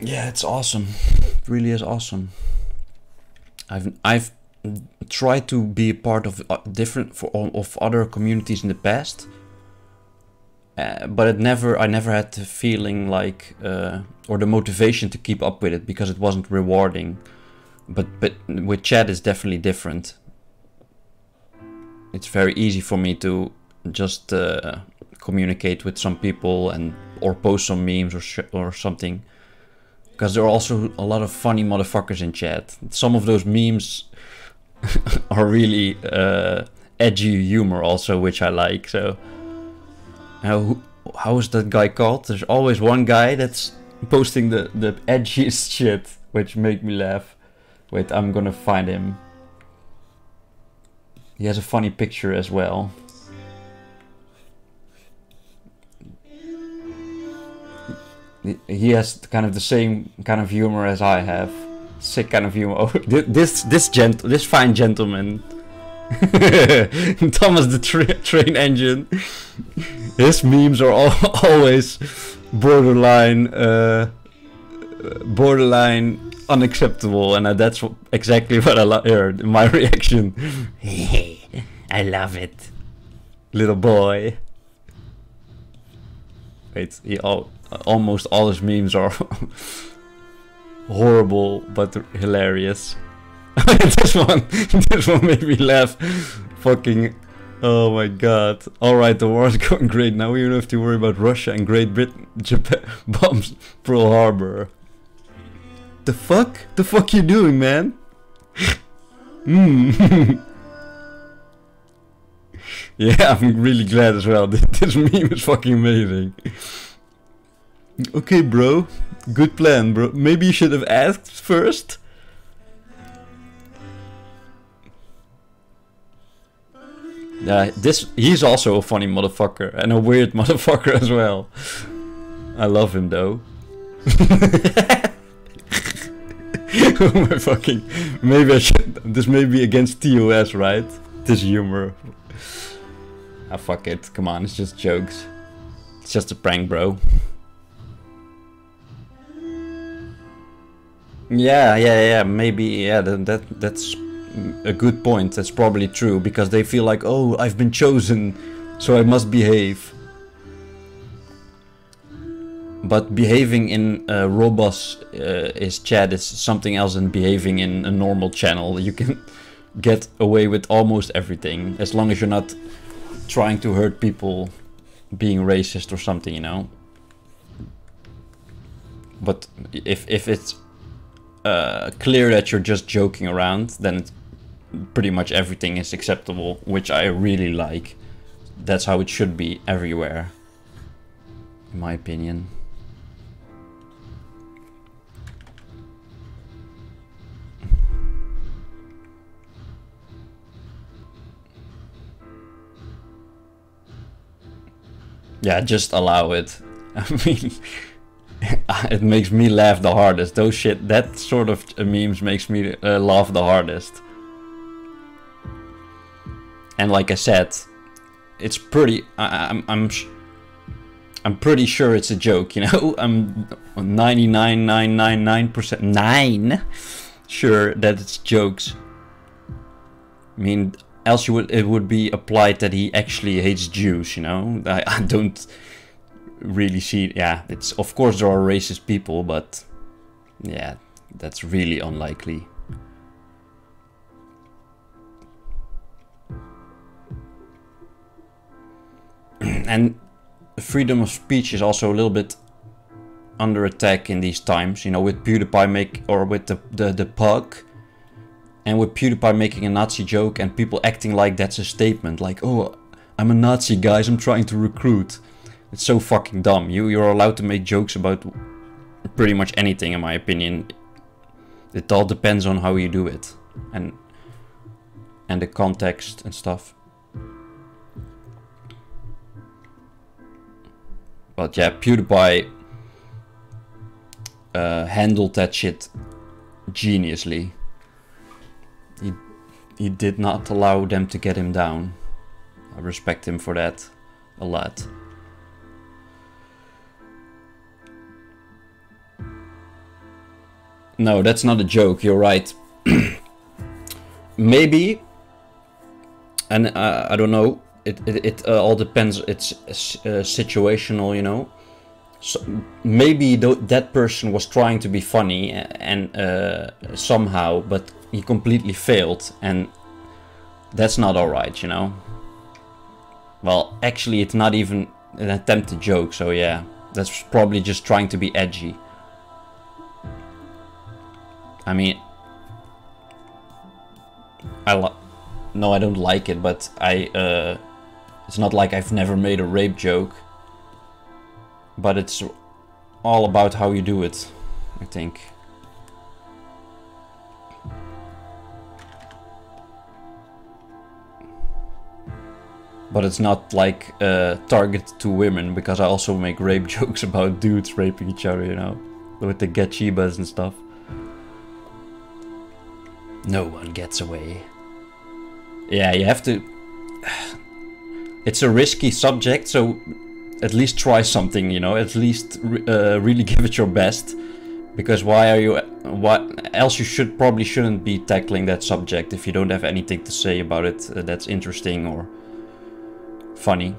Yeah, it's awesome. It really is awesome. I've tried to be a part of of other communities in the past, but I never had the feeling like or the motivation to keep up with it because it wasn't rewarding. But with chat it's definitely different. It's very easy for me to just communicate with some people or post some memes or something. Because there are also a lot of funny motherfuckers in chat. Some of those memes are really edgy humor also, which I like. So, how is that guy called? There's always one guy that's posting the edgiest shit, which make me laugh. Wait, I'm gonna find him. He has a funny picture as well. He has kind of the same kind of humor as I have. Sick kind of humor. Oh, this fine gentleman. Thomas the train engine. His memes are always borderline unacceptable, and that's exactly what I heard in my reaction. I love it, little boy. Wait, almost all his memes are horrible but hilarious. this one made me laugh. Fucking, oh my god. Alright, the war is going great. Now we don't have to worry about Russia and Great Britain. Japan bombs Pearl Harbor. The fuck? The fuck you doing, man? Yeah, I'm really glad as well. This meme is fucking amazing. Okay, bro. Good plan, bro. Maybe you should have asked first. Yeah, he's also a funny motherfucker and a weird motherfucker as well. I love him though. Oh my fucking. Maybe I should. This may be against TOS, right? This humor. Ah, fuck it. Come on, it's just jokes. It's just a prank, bro. Yeah, maybe, yeah, that's a good point. That's probably true, because they feel like, oh, I've been chosen, so I must behave. But behaving in Roblox is chat is something else than behaving in a normal channel. You can get away with almost everything, as long as you're not trying to hurt people, being racist or something, you know. But if it's clear that you're just joking around, then it's pretty much everything is acceptable, which I really like. That's how it should be everywhere, in my opinion. Yeah, just allow it. I mean, it makes me laugh the hardest. Those shit, that sort of memes makes me laugh the hardest. And like I said, it's pretty. I'm pretty sure it's a joke. You know, I'm 99.999% sure that it's jokes. I mean, else it would be applied that he actually hates Jews, you know. I don't really see. Yeah, it's, of course there are racist people, but yeah, that's really unlikely. And freedom of speech is also a little bit under attack in these times, you know, with PewDiePie with the pug. And with PewDiePie making a Nazi joke and people acting like that's a statement, like, oh, I'm a Nazi, guys, I'm trying to recruit. It's so fucking dumb. You're allowed to make jokes about pretty much anything, in my opinion. It all depends on how you do it and the context and stuff. But yeah, PewDiePie handled that shit geniusly. He did not allow them to get him down. I respect him for that a lot. No, that's not a joke, you're right. Maybe, and I don't know, it all depends, it's situational, you know. So maybe that person was trying to be funny and somehow, but he completely failed, and that's not alright, you know. Well, actually it's not even an attempted joke, so yeah, that's probably just trying to be edgy. I mean, no, I don't like it, but it's not like I've never made a rape joke. But it's all about how you do it, I think. But it's not like targeted to women, because I also make rape jokes about dudes raping each other, you know, with the get shibas and stuff. No one gets away. Yeah, you have to. It's a risky subject, so at least try something, you know, at least really give it your best, because what else you probably shouldn't be tackling that subject if you don't have anything to say about it that's interesting or funny.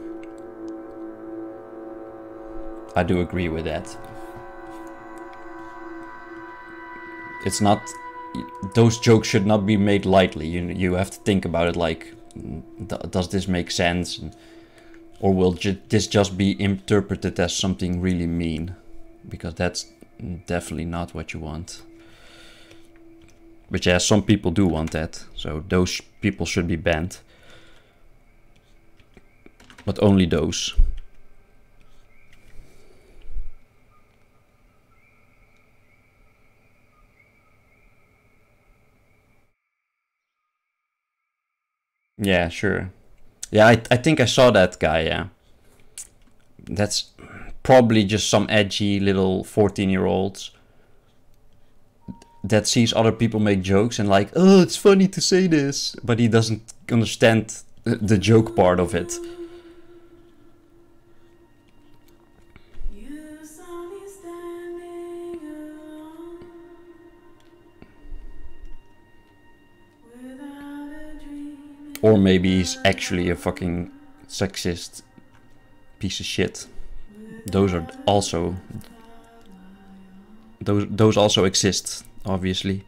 I do agree with that. It's not, those jokes should not be made lightly. You have to think about it, like, does this make sense? Or will this just be interpreted as something really mean? Because that's definitely not what you want. But yeah, some people do want that. So those people should be banned. But only those. Yeah, sure. Yeah, I think I saw that guy, yeah. That's probably just some edgy little 14-year-olds that sees other people make jokes and like, oh, it's funny to say this, but he doesn't understand the joke part of it. Or maybe he's actually a fucking sexist piece of shit. Those are also... Those also exist, obviously.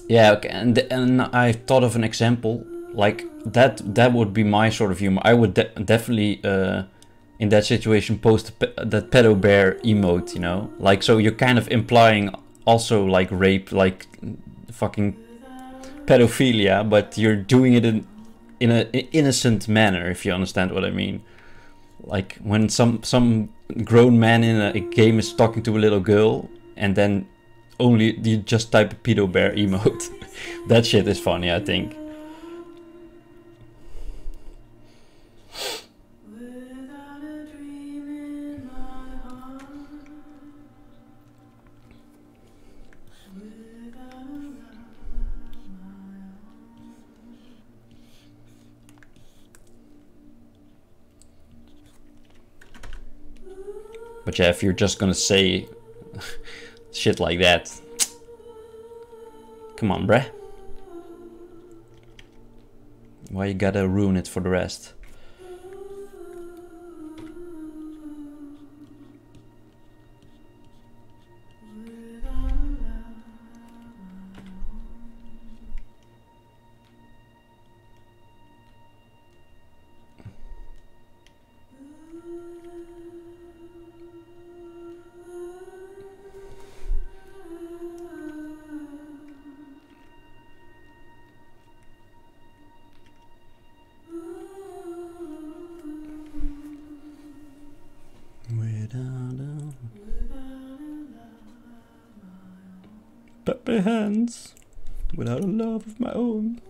Yeah, okay, and I thought of an example like that. That would be my sort of humor. I would definitely in that situation post that pedo bear emote, you know, like, so you're kind of implying also like rape, like fucking pedophilia, but you're doing it in an innocent manner, if you understand what I mean. Like when some grown man in a game is talking to a little girl, and then only you just type a pedo bear emote. That shit is funny, I think. But yeah, if you're just gonna say shit like that, come on, bruh. Why you gotta ruin it for the rest? Peppy hands, without a love of my own.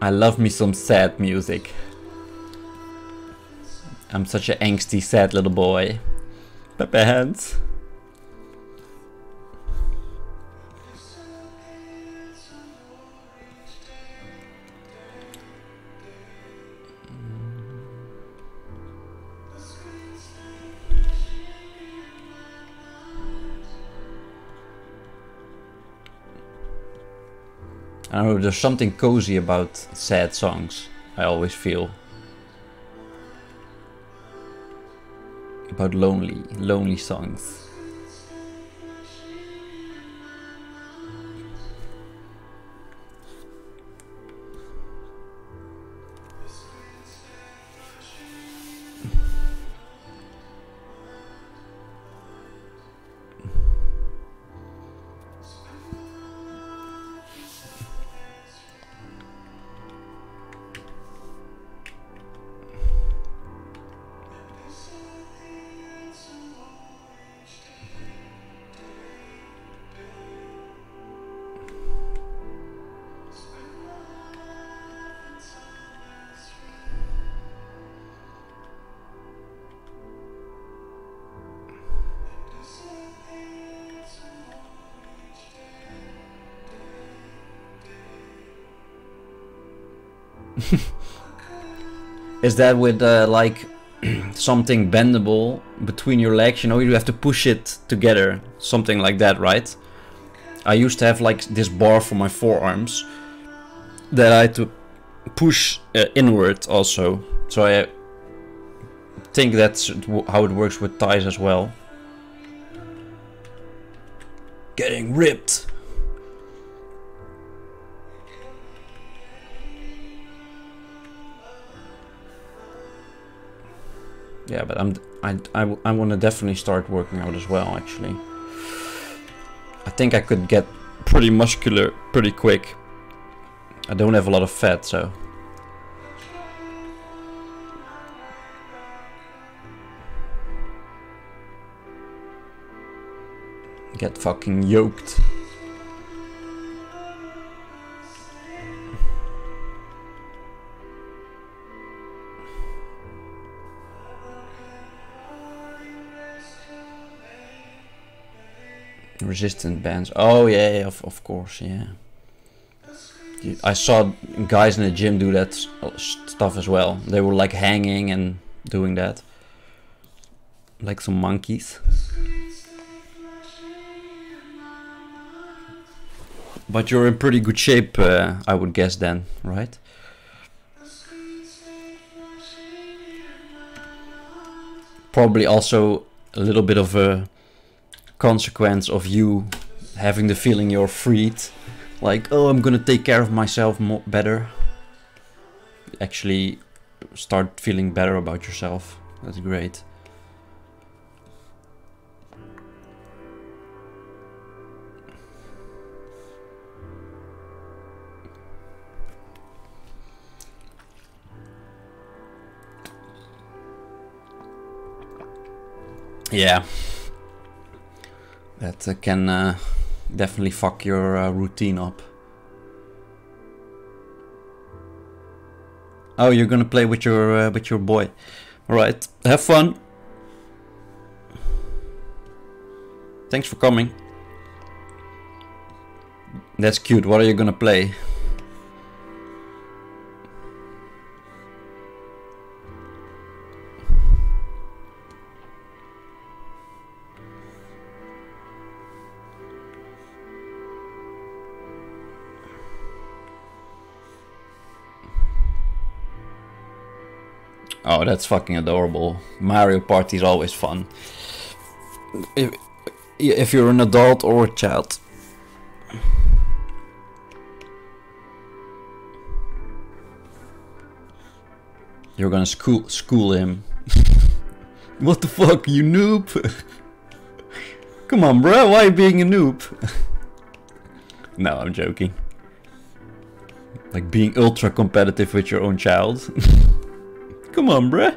I love me some sad music. I'm such an angsty, sad little boy. Peppy hands. I don't know, there's something cozy about sad songs, I always feel. About lonely songs. Is that with like something bendable between your legs? You know, you have to push it together, something like that, right? I used to have like this bar for my forearms that I had to push inward also. So I think that's how it works with ties as well. Getting ripped. Yeah, but I want to definitely start working out as well, actually. I think I could get pretty muscular pretty quick. I don't have a lot of fat, so. Get fucking yoked. Resistance bands. Oh yeah, yeah, of course, yeah. I saw guys in the gym do that stuff as well. They were like hanging and doing that. Like some monkeys. But you're in pretty good shape, I would guess then, right? Probably also a little bit of a consequence of you having the feeling you're freed. Like, oh, I'm gonna take care of myself better. Actually start feeling better about yourself. That's great. Yeah. That can definitely fuck your routine up. Oh, you're gonna play with your boy. All right, have fun. Thanks for coming. That's cute. What are you gonna play? Oh, that's fucking adorable. Mario Party is always fun. If you're an adult or a child. You're gonna school him. What the fuck, you noob? Come on, bro, why are you being a noob? No, I'm joking. Like being ultra competitive with your own child. Come on, bruh.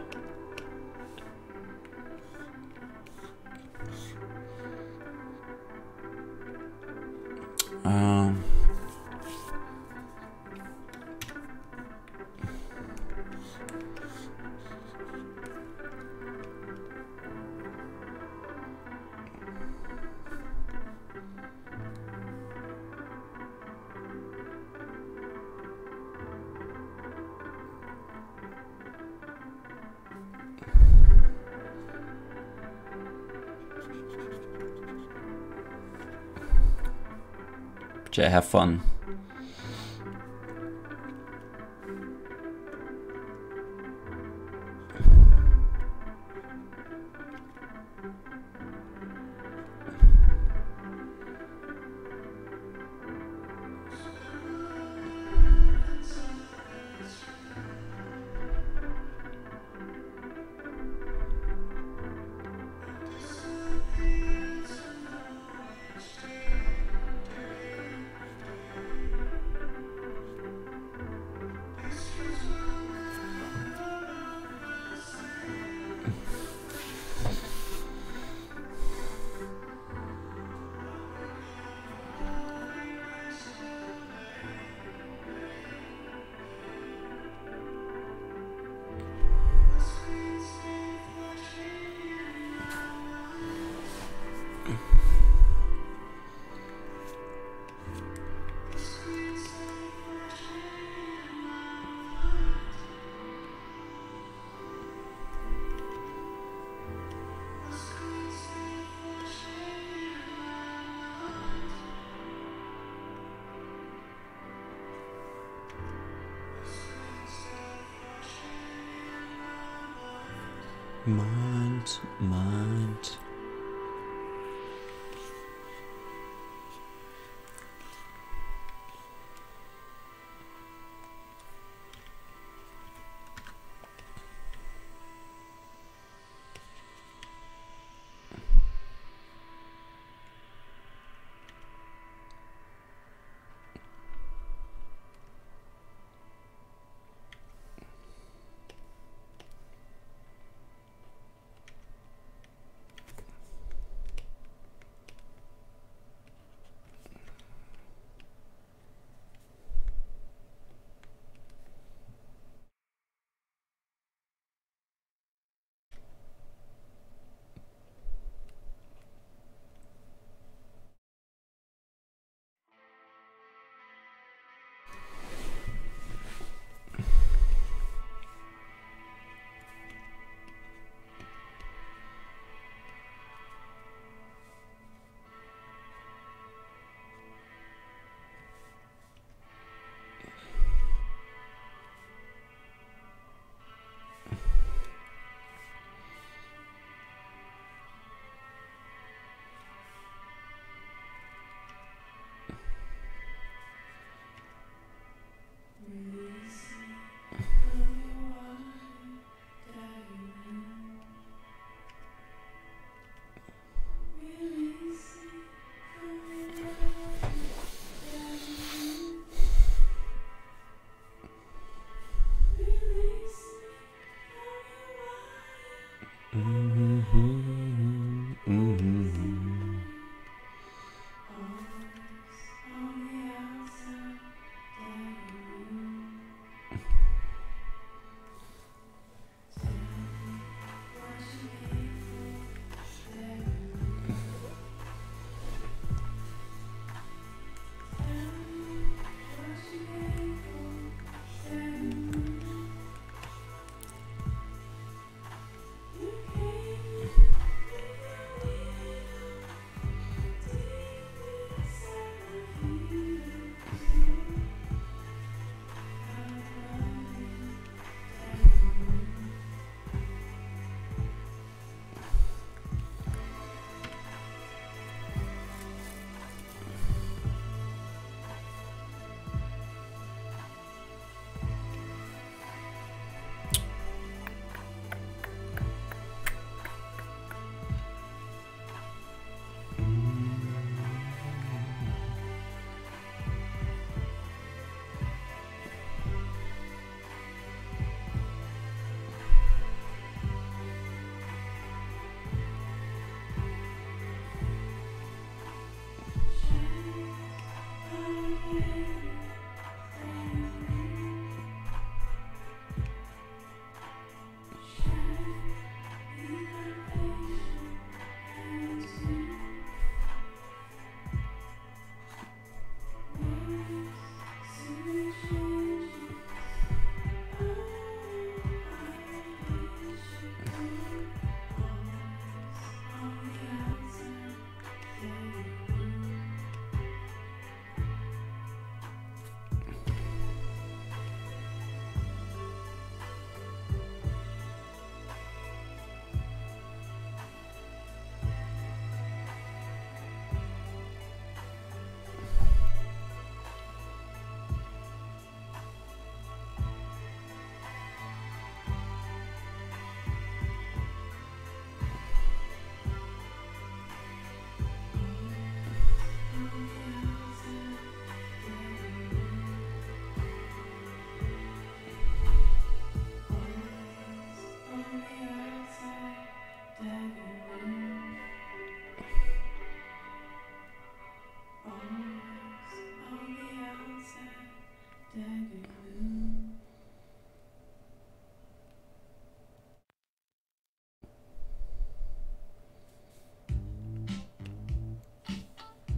Yeah, have fun. Mind, mind.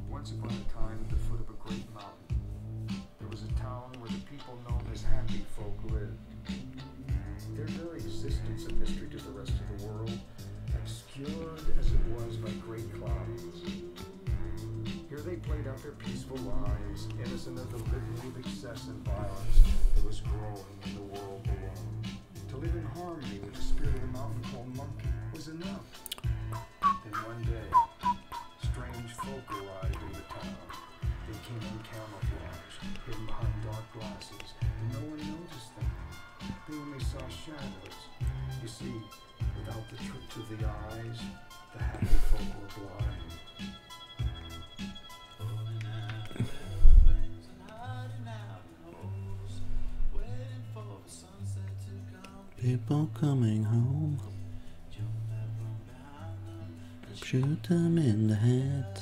Once upon a time, at the foot of a great mountain, there was a town where the people known as happy folk lived. Their very existence a mystery to the rest of the world, obscured as it was by great clouds. Here they played out their peaceful lives, innocent of the litany of excess and violence that was growing in the world below. To live in harmony with the spirit of the mountain called monkey, was enough. Then one day, strange folk arrived in the town. They came in camouflage, hidden behind dark glasses, and no one noticed them. They only saw shadows. You see, without the trick to the eyes, the happy folk were blind. People coming home, shoot them in the head.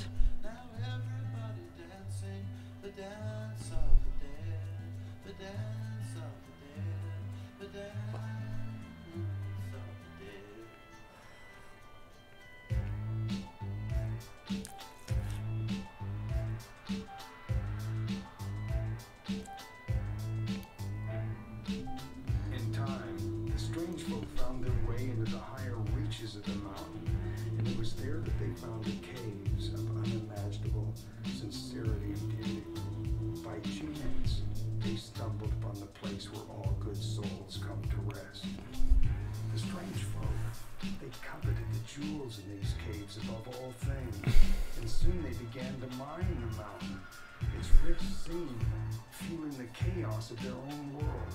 Of the mountain, and it was there that they found the caves of unimaginable sincerity and beauty. By chance, they stumbled upon the place where all good souls come to rest. The strange folk, they coveted the jewels in these caves above all things, and soon they began to mine the mountain, its rich scene, feeling the chaos of their own world.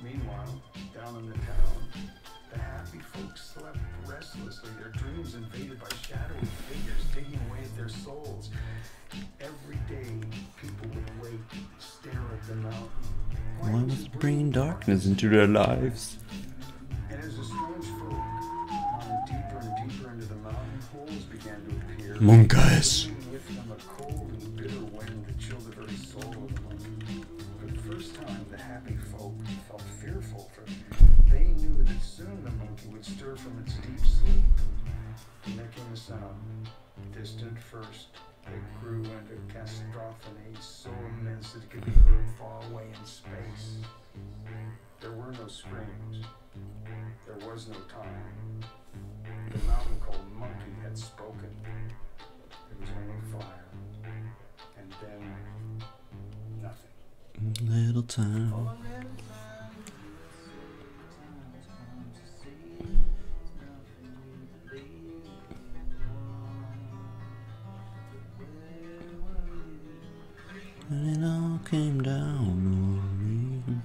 Meanwhile, down in the town, the happy folks slept restlessly, their dreams invaded by shadowy figures digging away at their souls. Every day, people would wait, stare at the mountain. Why was it bringing darkness into their lives? And as the strange folk climbed deeper and deeper into the mountain, holes began to appear. Monkeys. Bringing with them a cold and bitter wind that chilled the very soul of the monkey. For the first time, the happy folk felt fearful, for they knew that soon the monkey would stir from its deep sleep. And there came a sound, distant first, that grew into cacophony so immense that it could be heard far away in space. There were no screams. There was no time. The mountain called Monkey had spoken. There was only fire. And then nothing. Little time. And it all came down on me.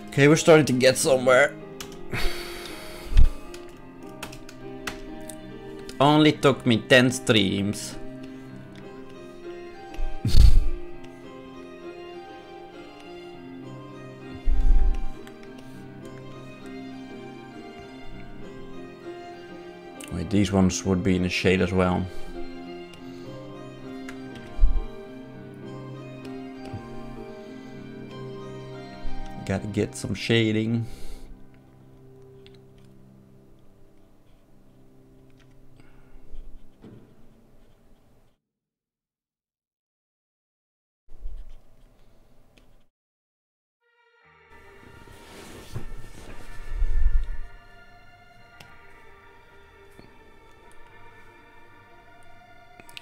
Okay, we're starting to get somewhere. It only took me 10 streams. Wait, these ones would be in the shade as well. Gotta get some shading.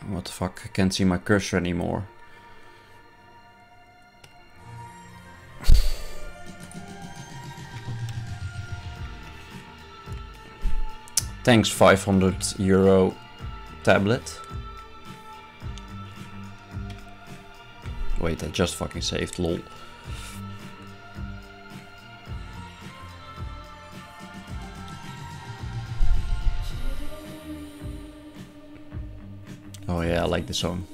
What the fuck? I can't see my cursor anymore. Thanks, €500 tablet. Wait, I just fucking saved, lol. Oh yeah, I like the song.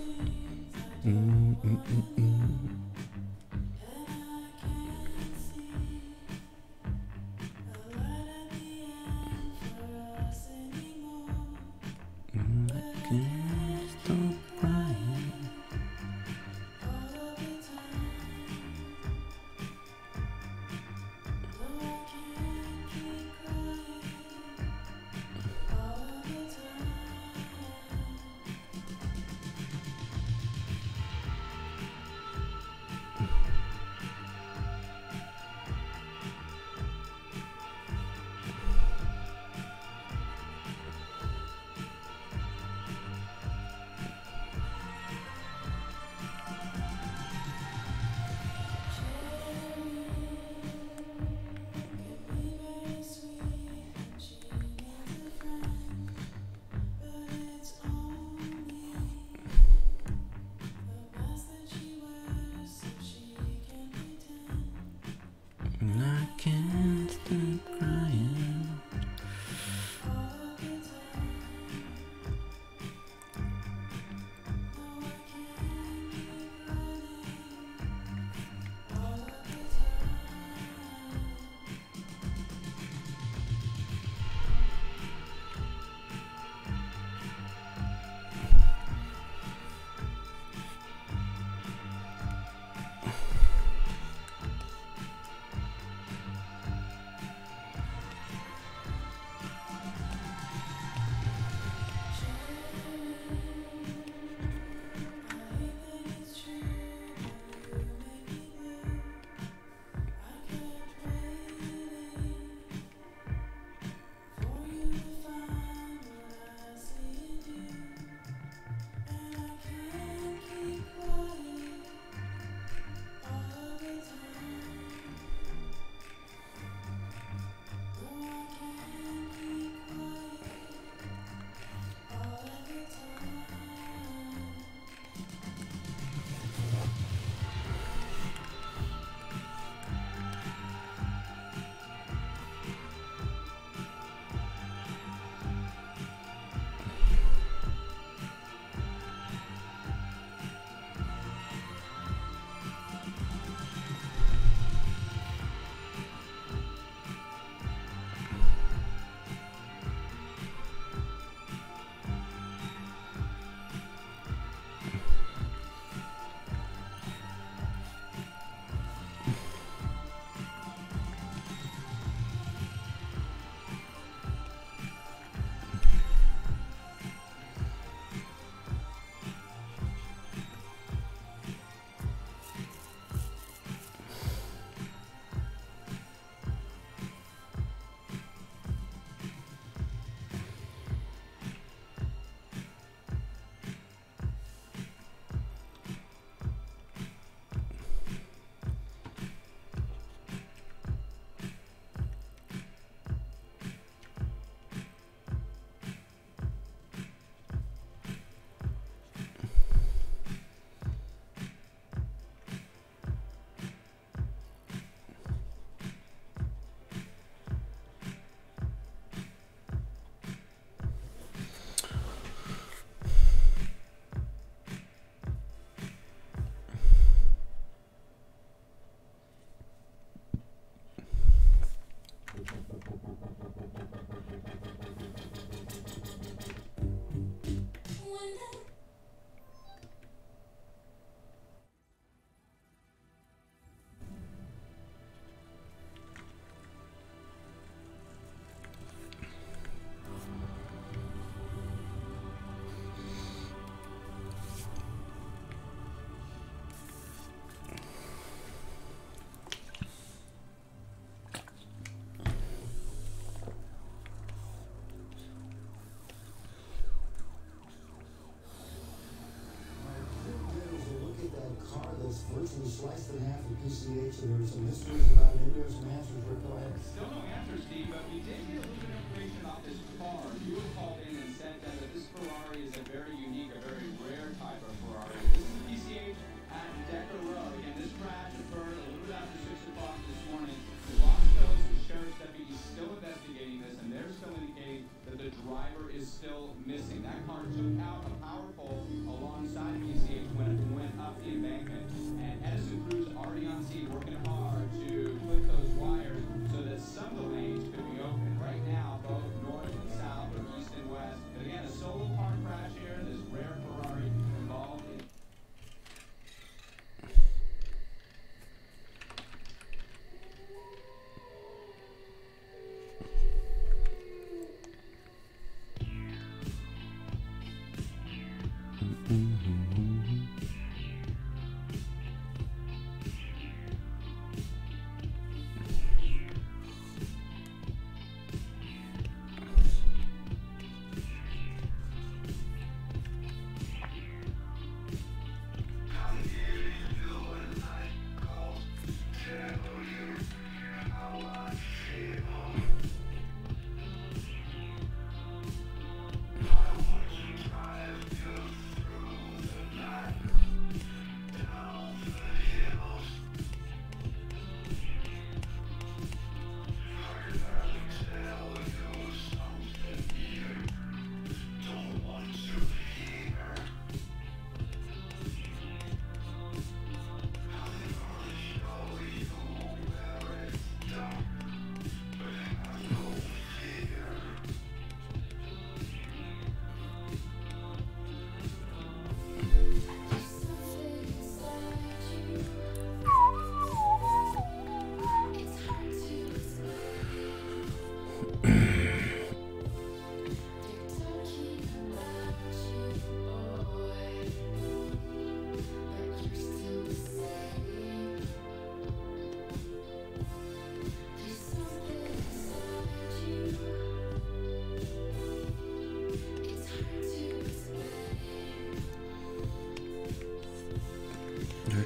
was sliced in half in PCH, and there were some mysteries about it. Maybe there were some answers. Rick, go ahead. Still no answer, Steve, but we did get a little bit of information about this car. You had called in and said that this Ferrari is a very unique, a very rare type of Ferrari. This is PCH at Decker Road. Again, this crash occurred a little bit after 6 o'clock this morning. The Los Angeles Sheriff's deputy is still investigating this, and they're still indicating that the driver is still missing. That car took out a power pole alongside PCH when it went up the embankment. And Edison crews already on scene working hard to put those wires so that some of the lanes could be open. Right now, both north and south or east and west. But again, a solo car crash here, this rare Ferrari involved in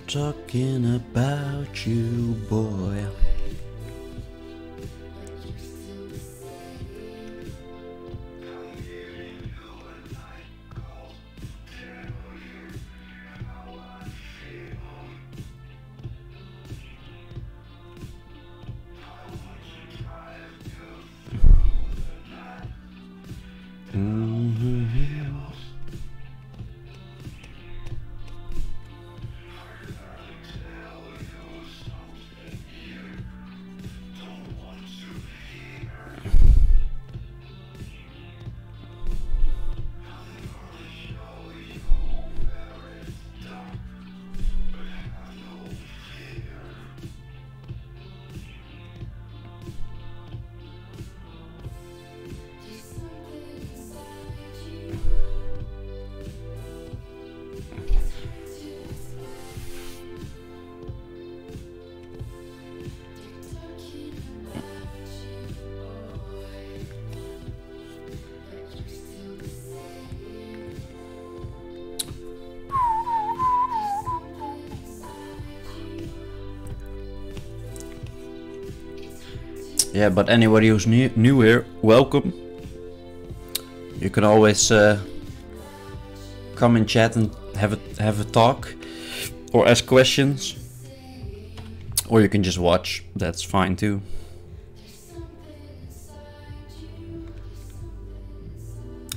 Talking about you, boy. Yeah, but anybody who's new here, welcome. You can always come and chat and have a talk, or ask questions, or you can just watch. That's fine too.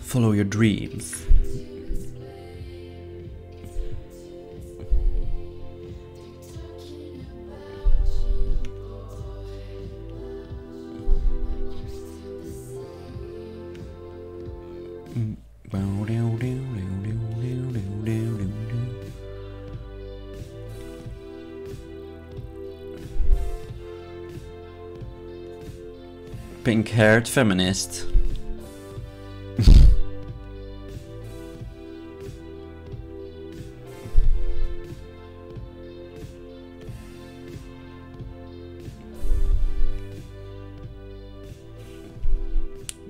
Follow your dreams. Pink-haired feminist.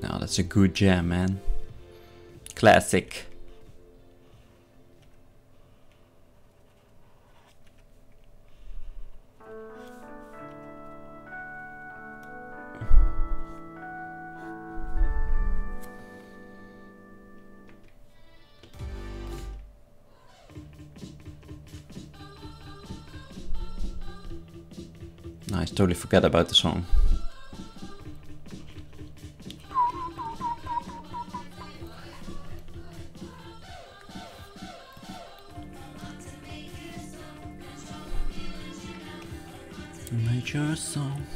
No, that's a good jam, man. Classic. I totally forgot about the song. Nature song.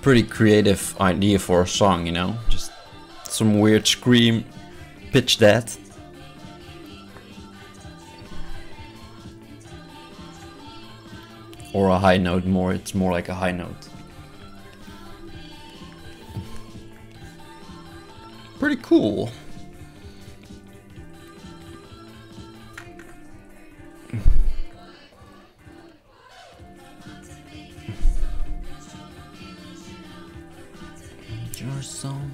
Pretty creative idea for a song, you know, just some weird scream, pitch that. Or a high note, it's more like a high note. Pretty cool. Your song.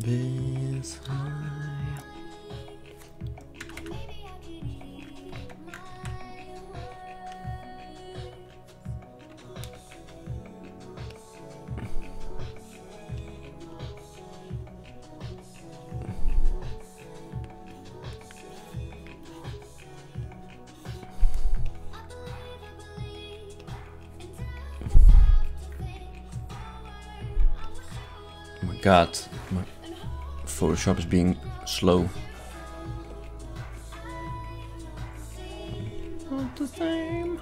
This high. Oh my god, my Photoshop is being slow. Not the same.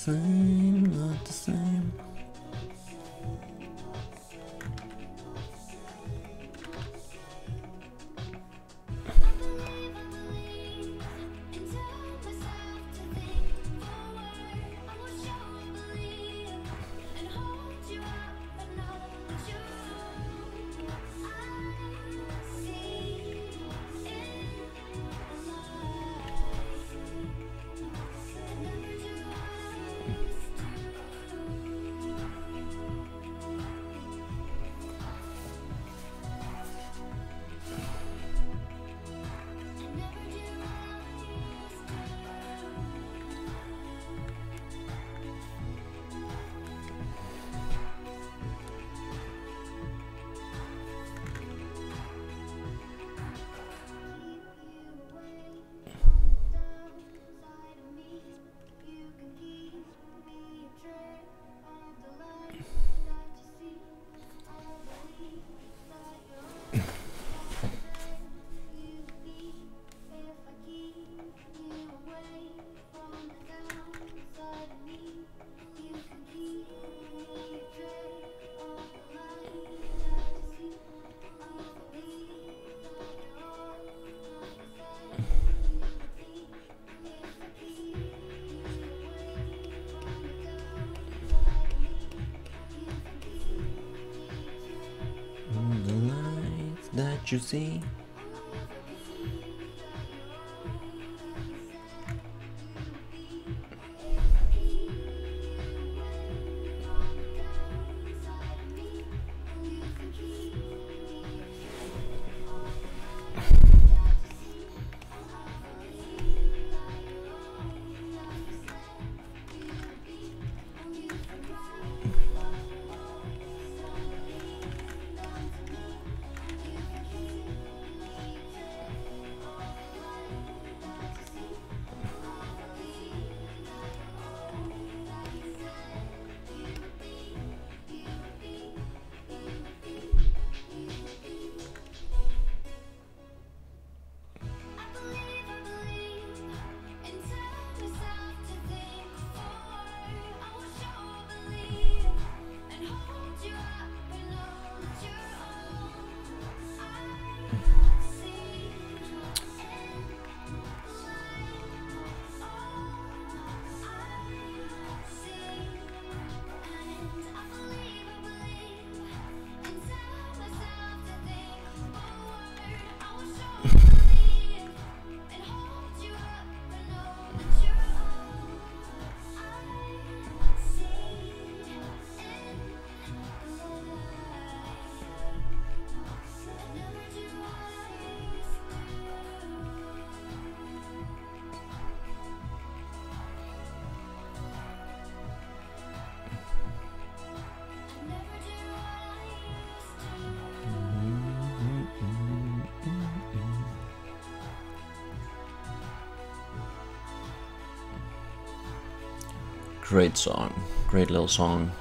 same, not the same. That you see. Great song, great little song.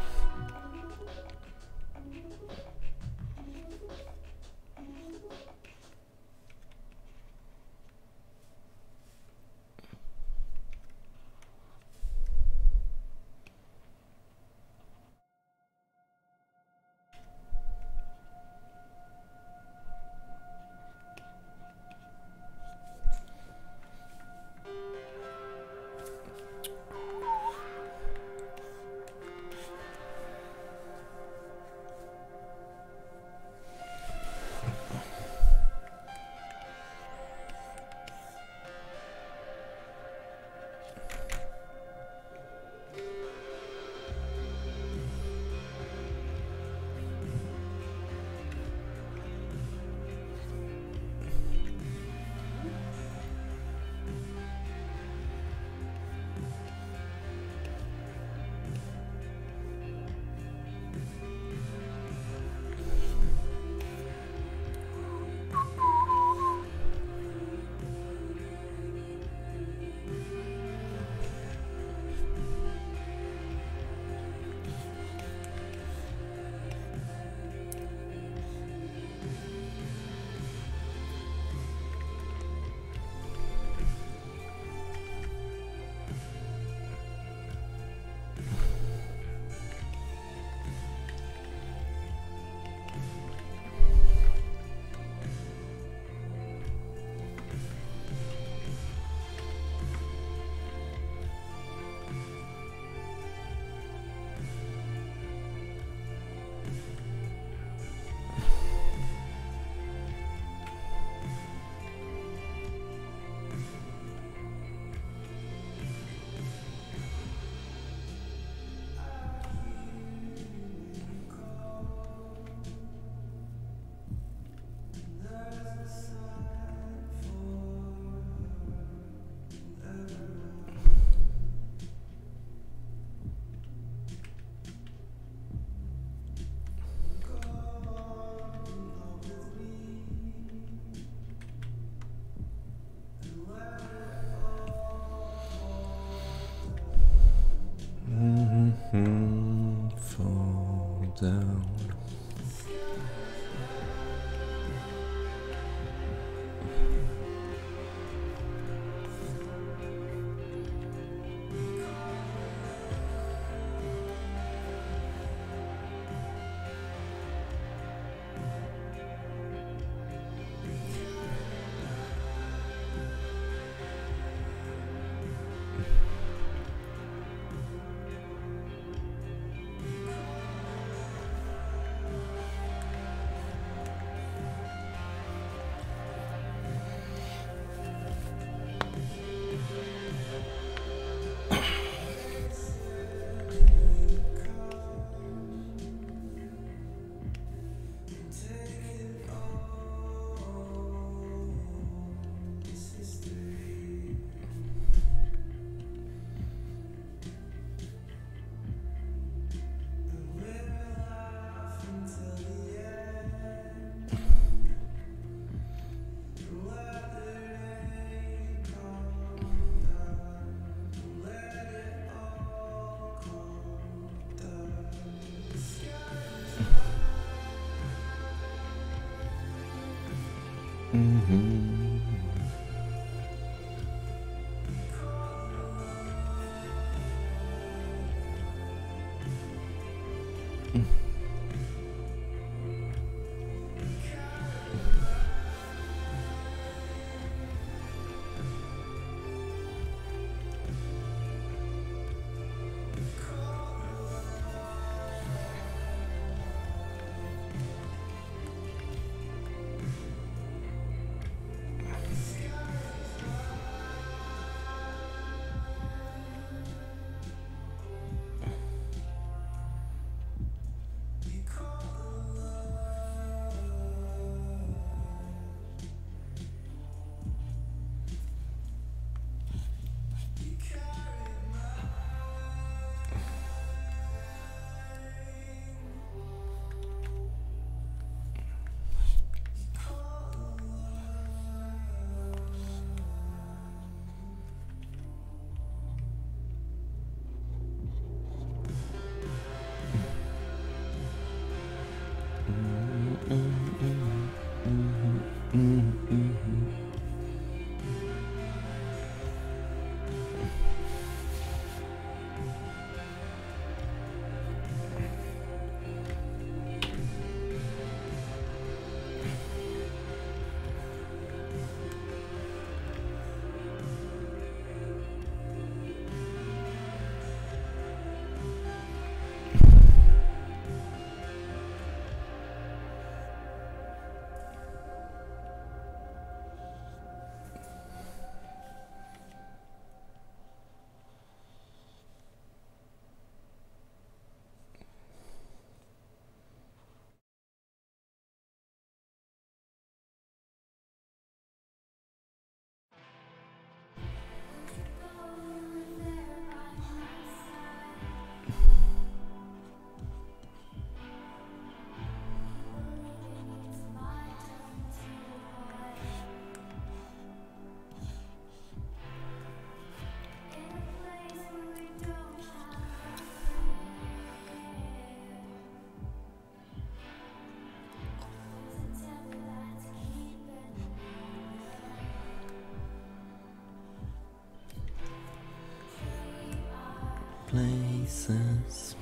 Places.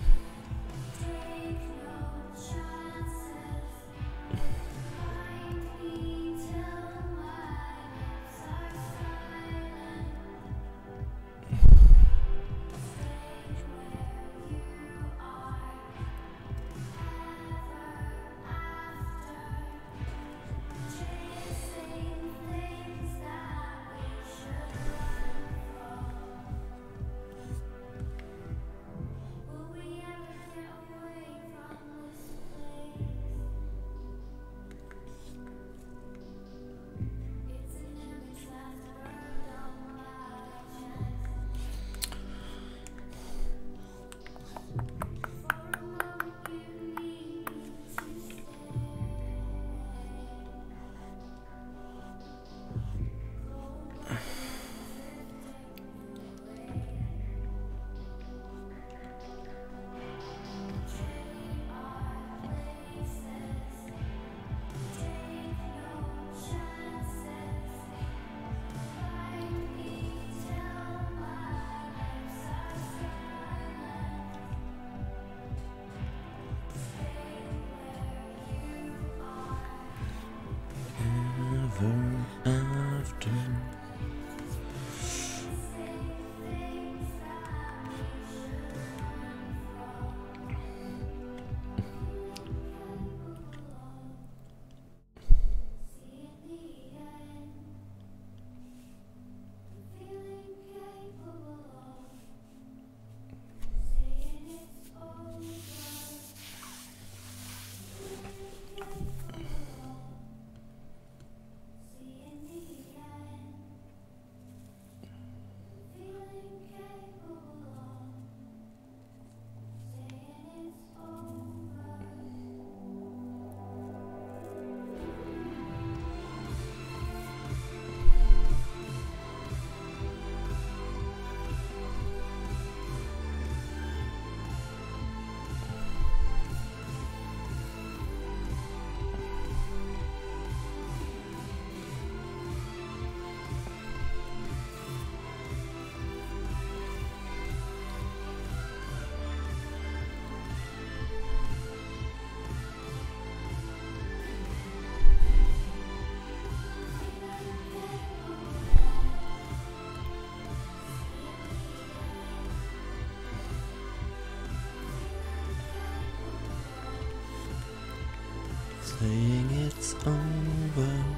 Will we saying it's over.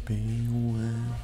Beware.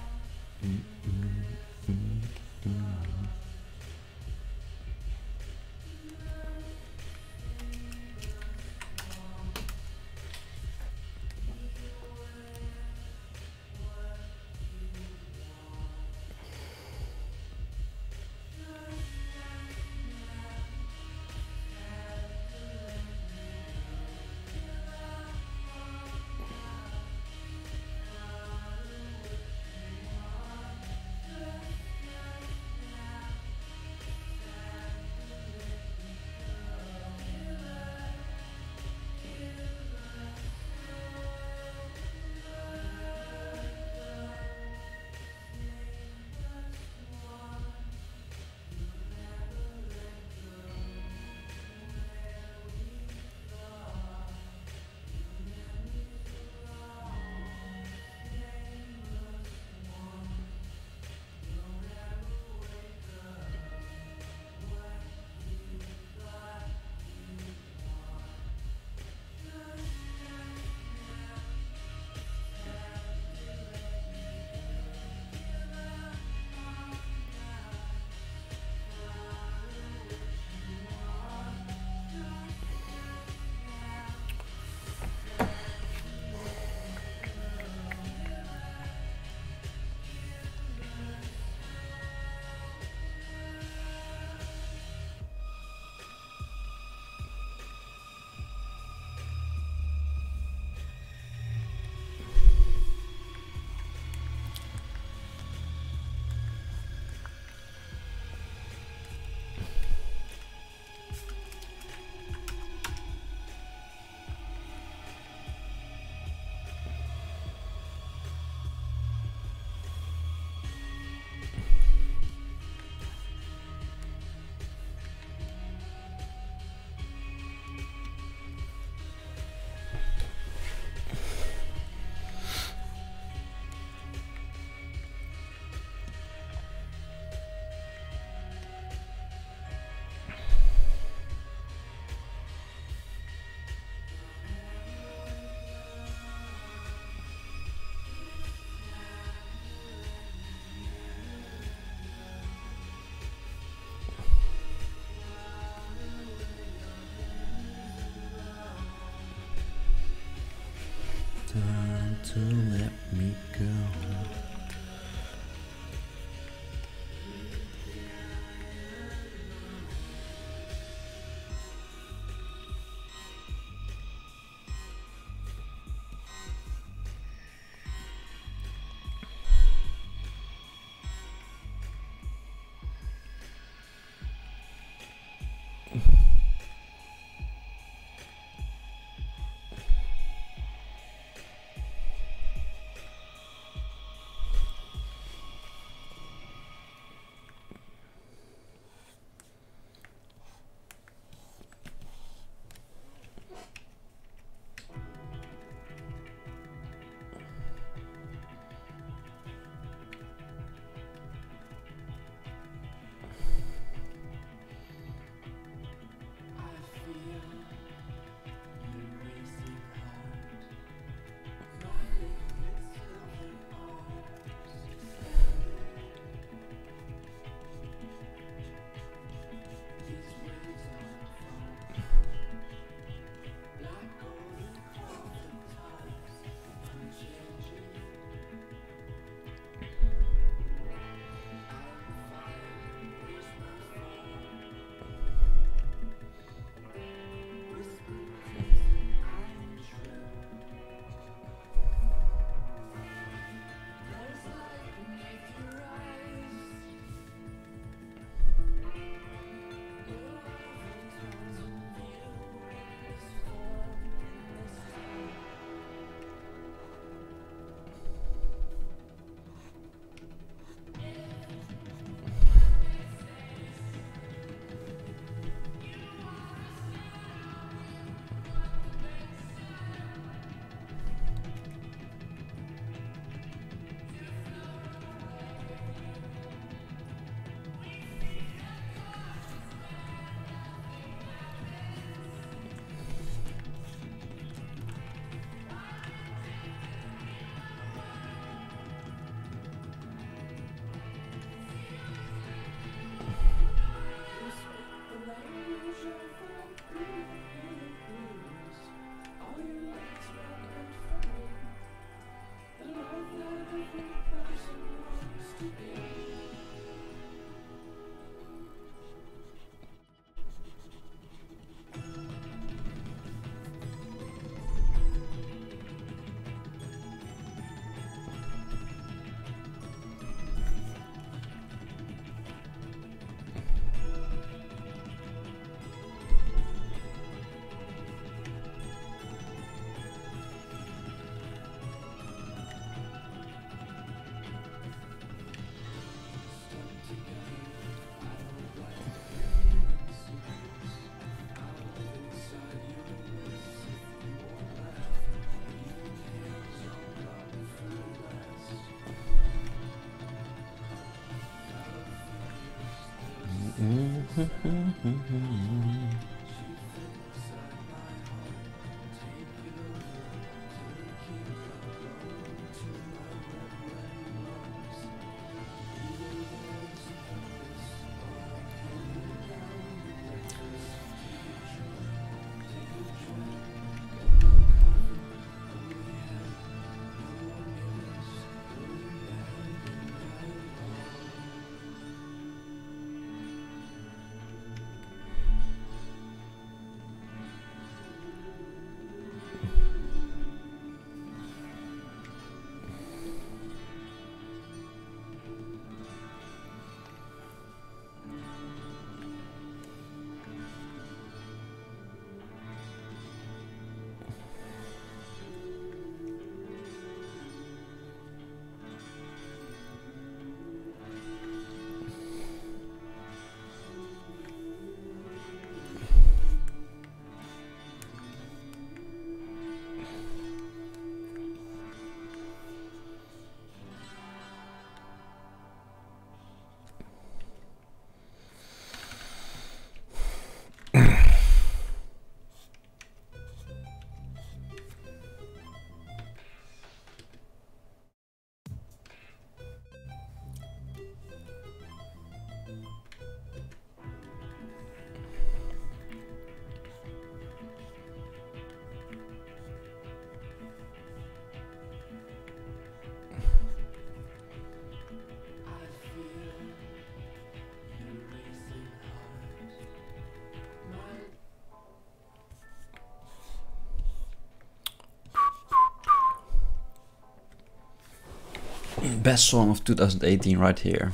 Best song of 2018 right here,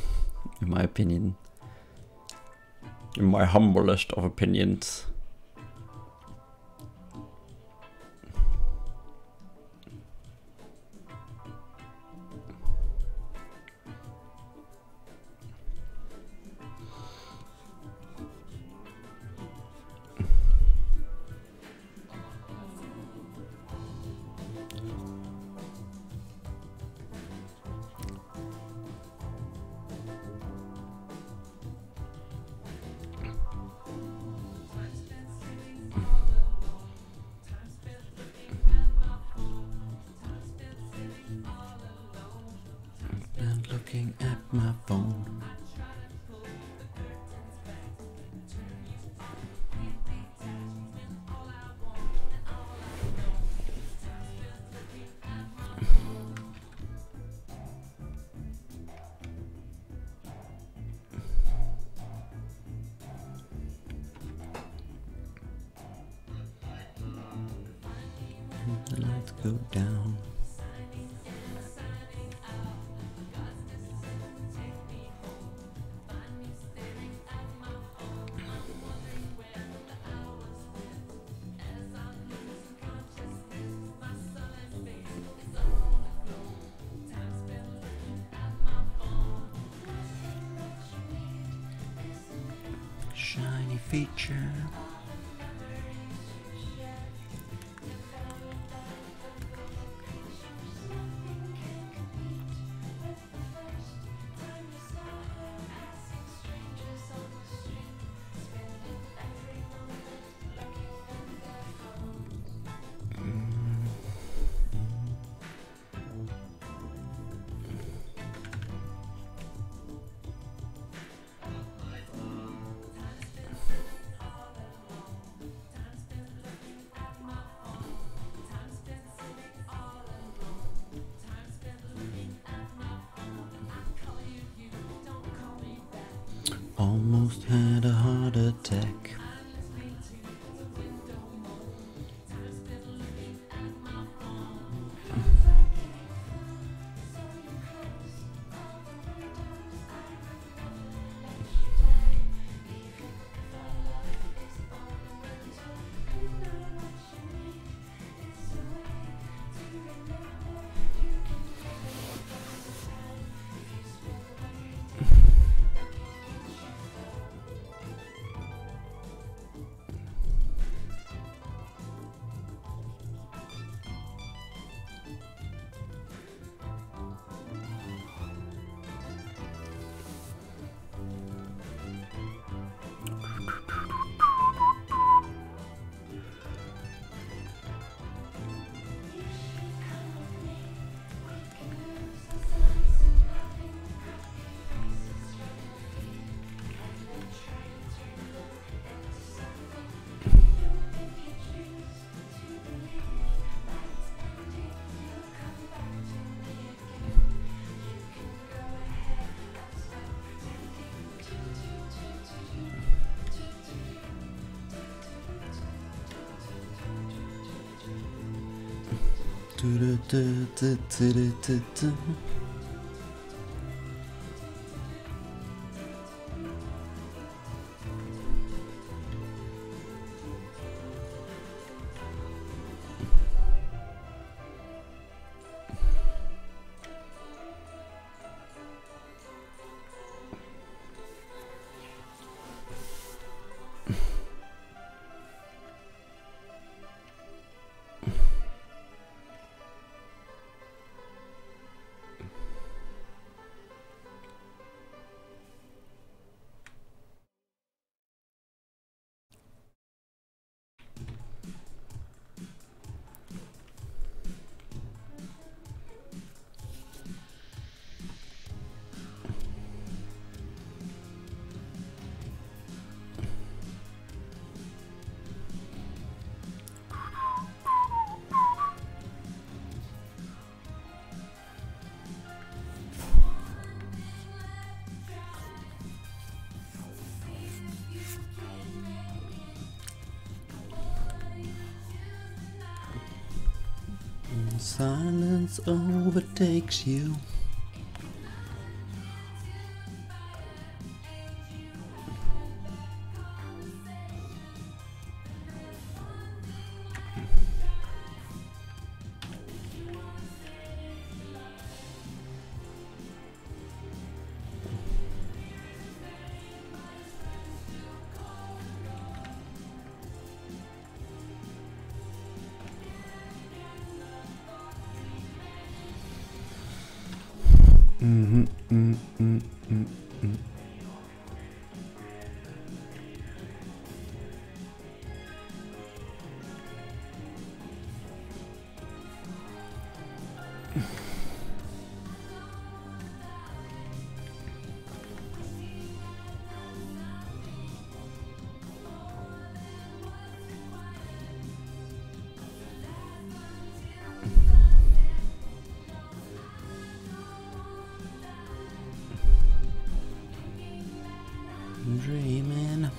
in my opinion. In my humblest of opinions. Looking at my phone. The lights go down. Shiny feature. Almost had a heart attack. Silence overtakes you. Dreaming.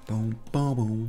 Boom, boom, boom.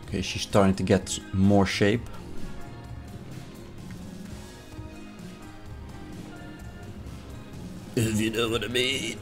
Okay, she's starting to get more shape. If you know what I mean.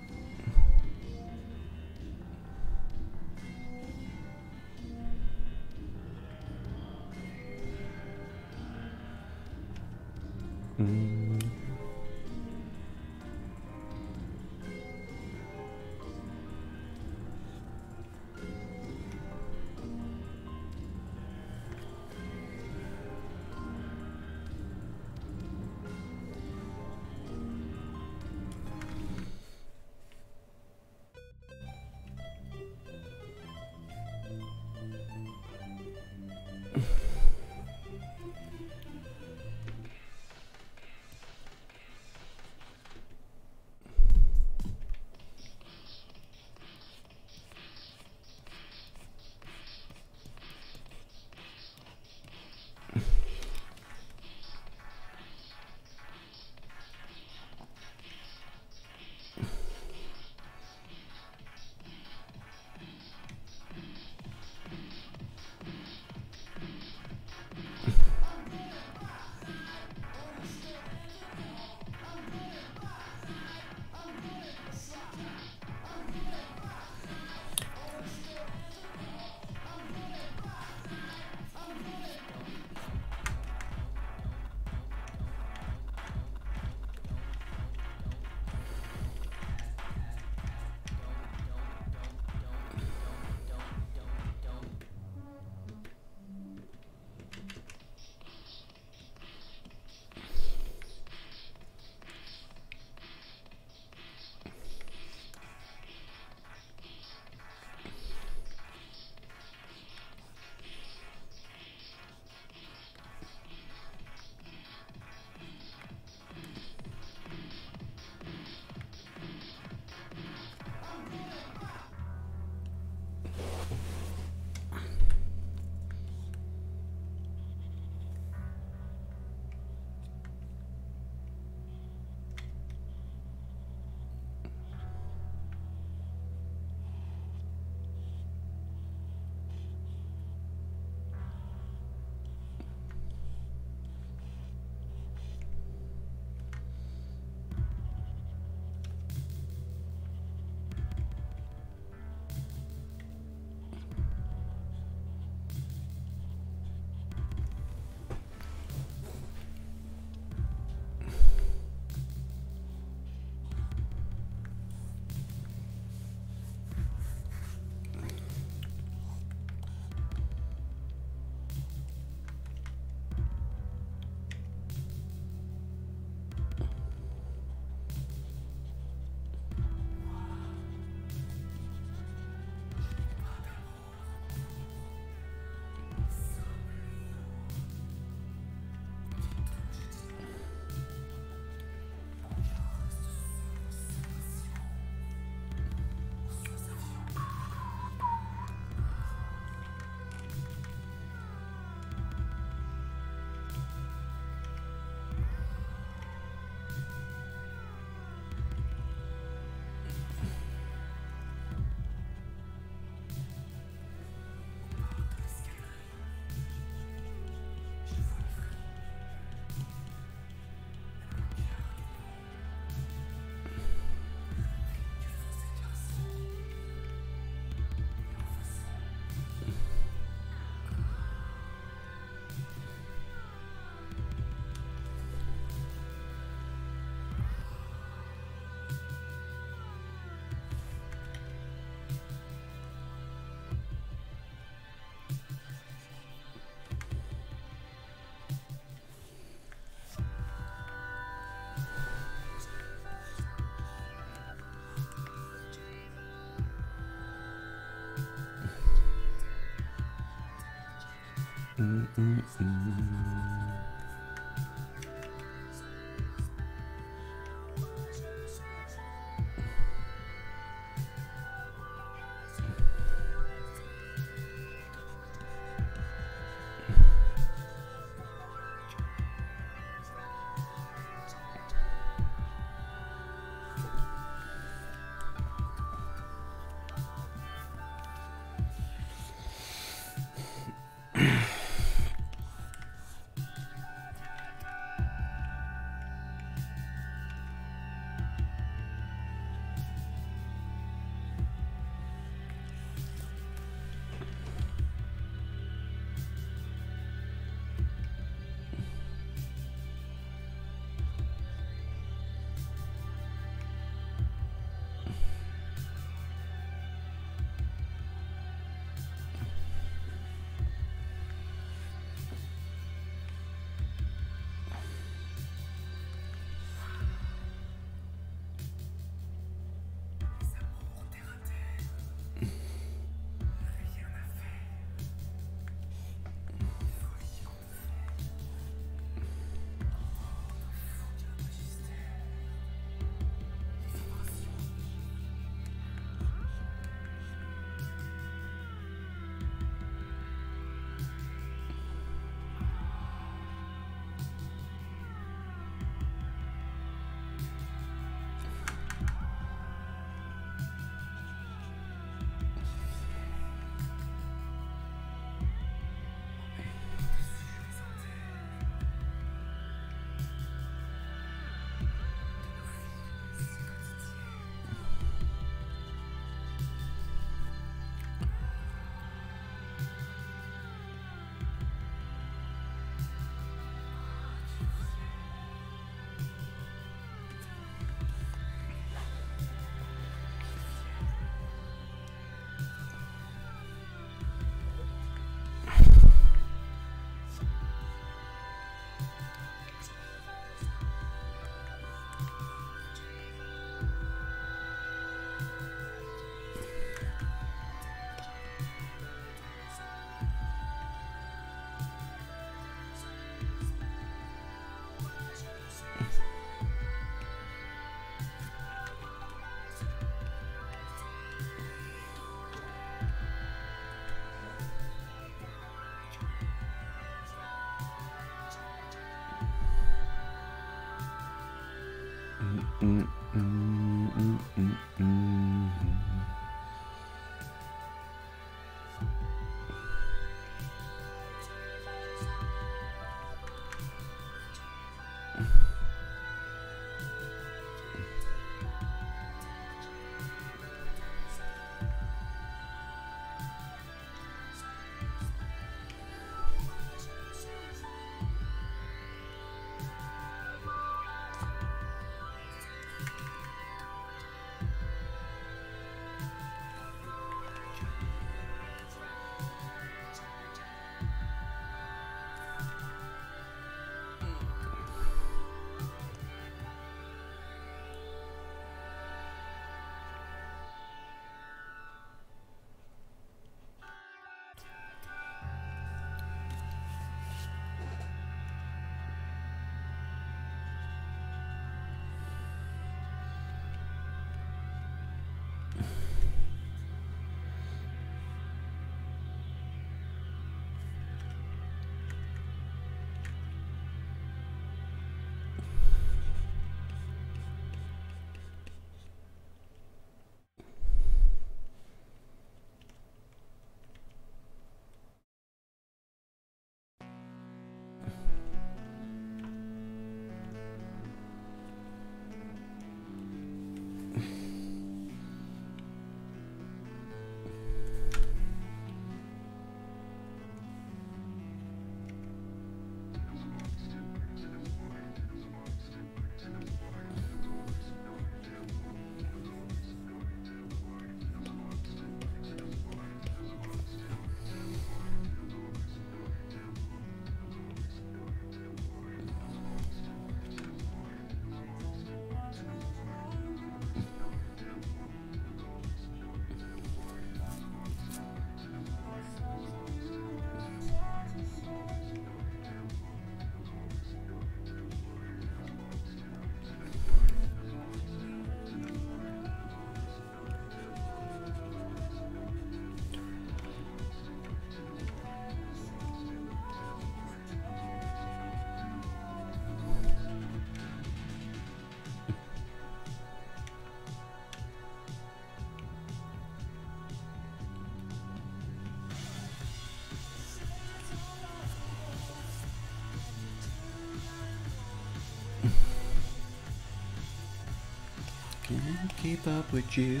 Can't keep up with you.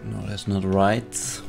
No, that's not right.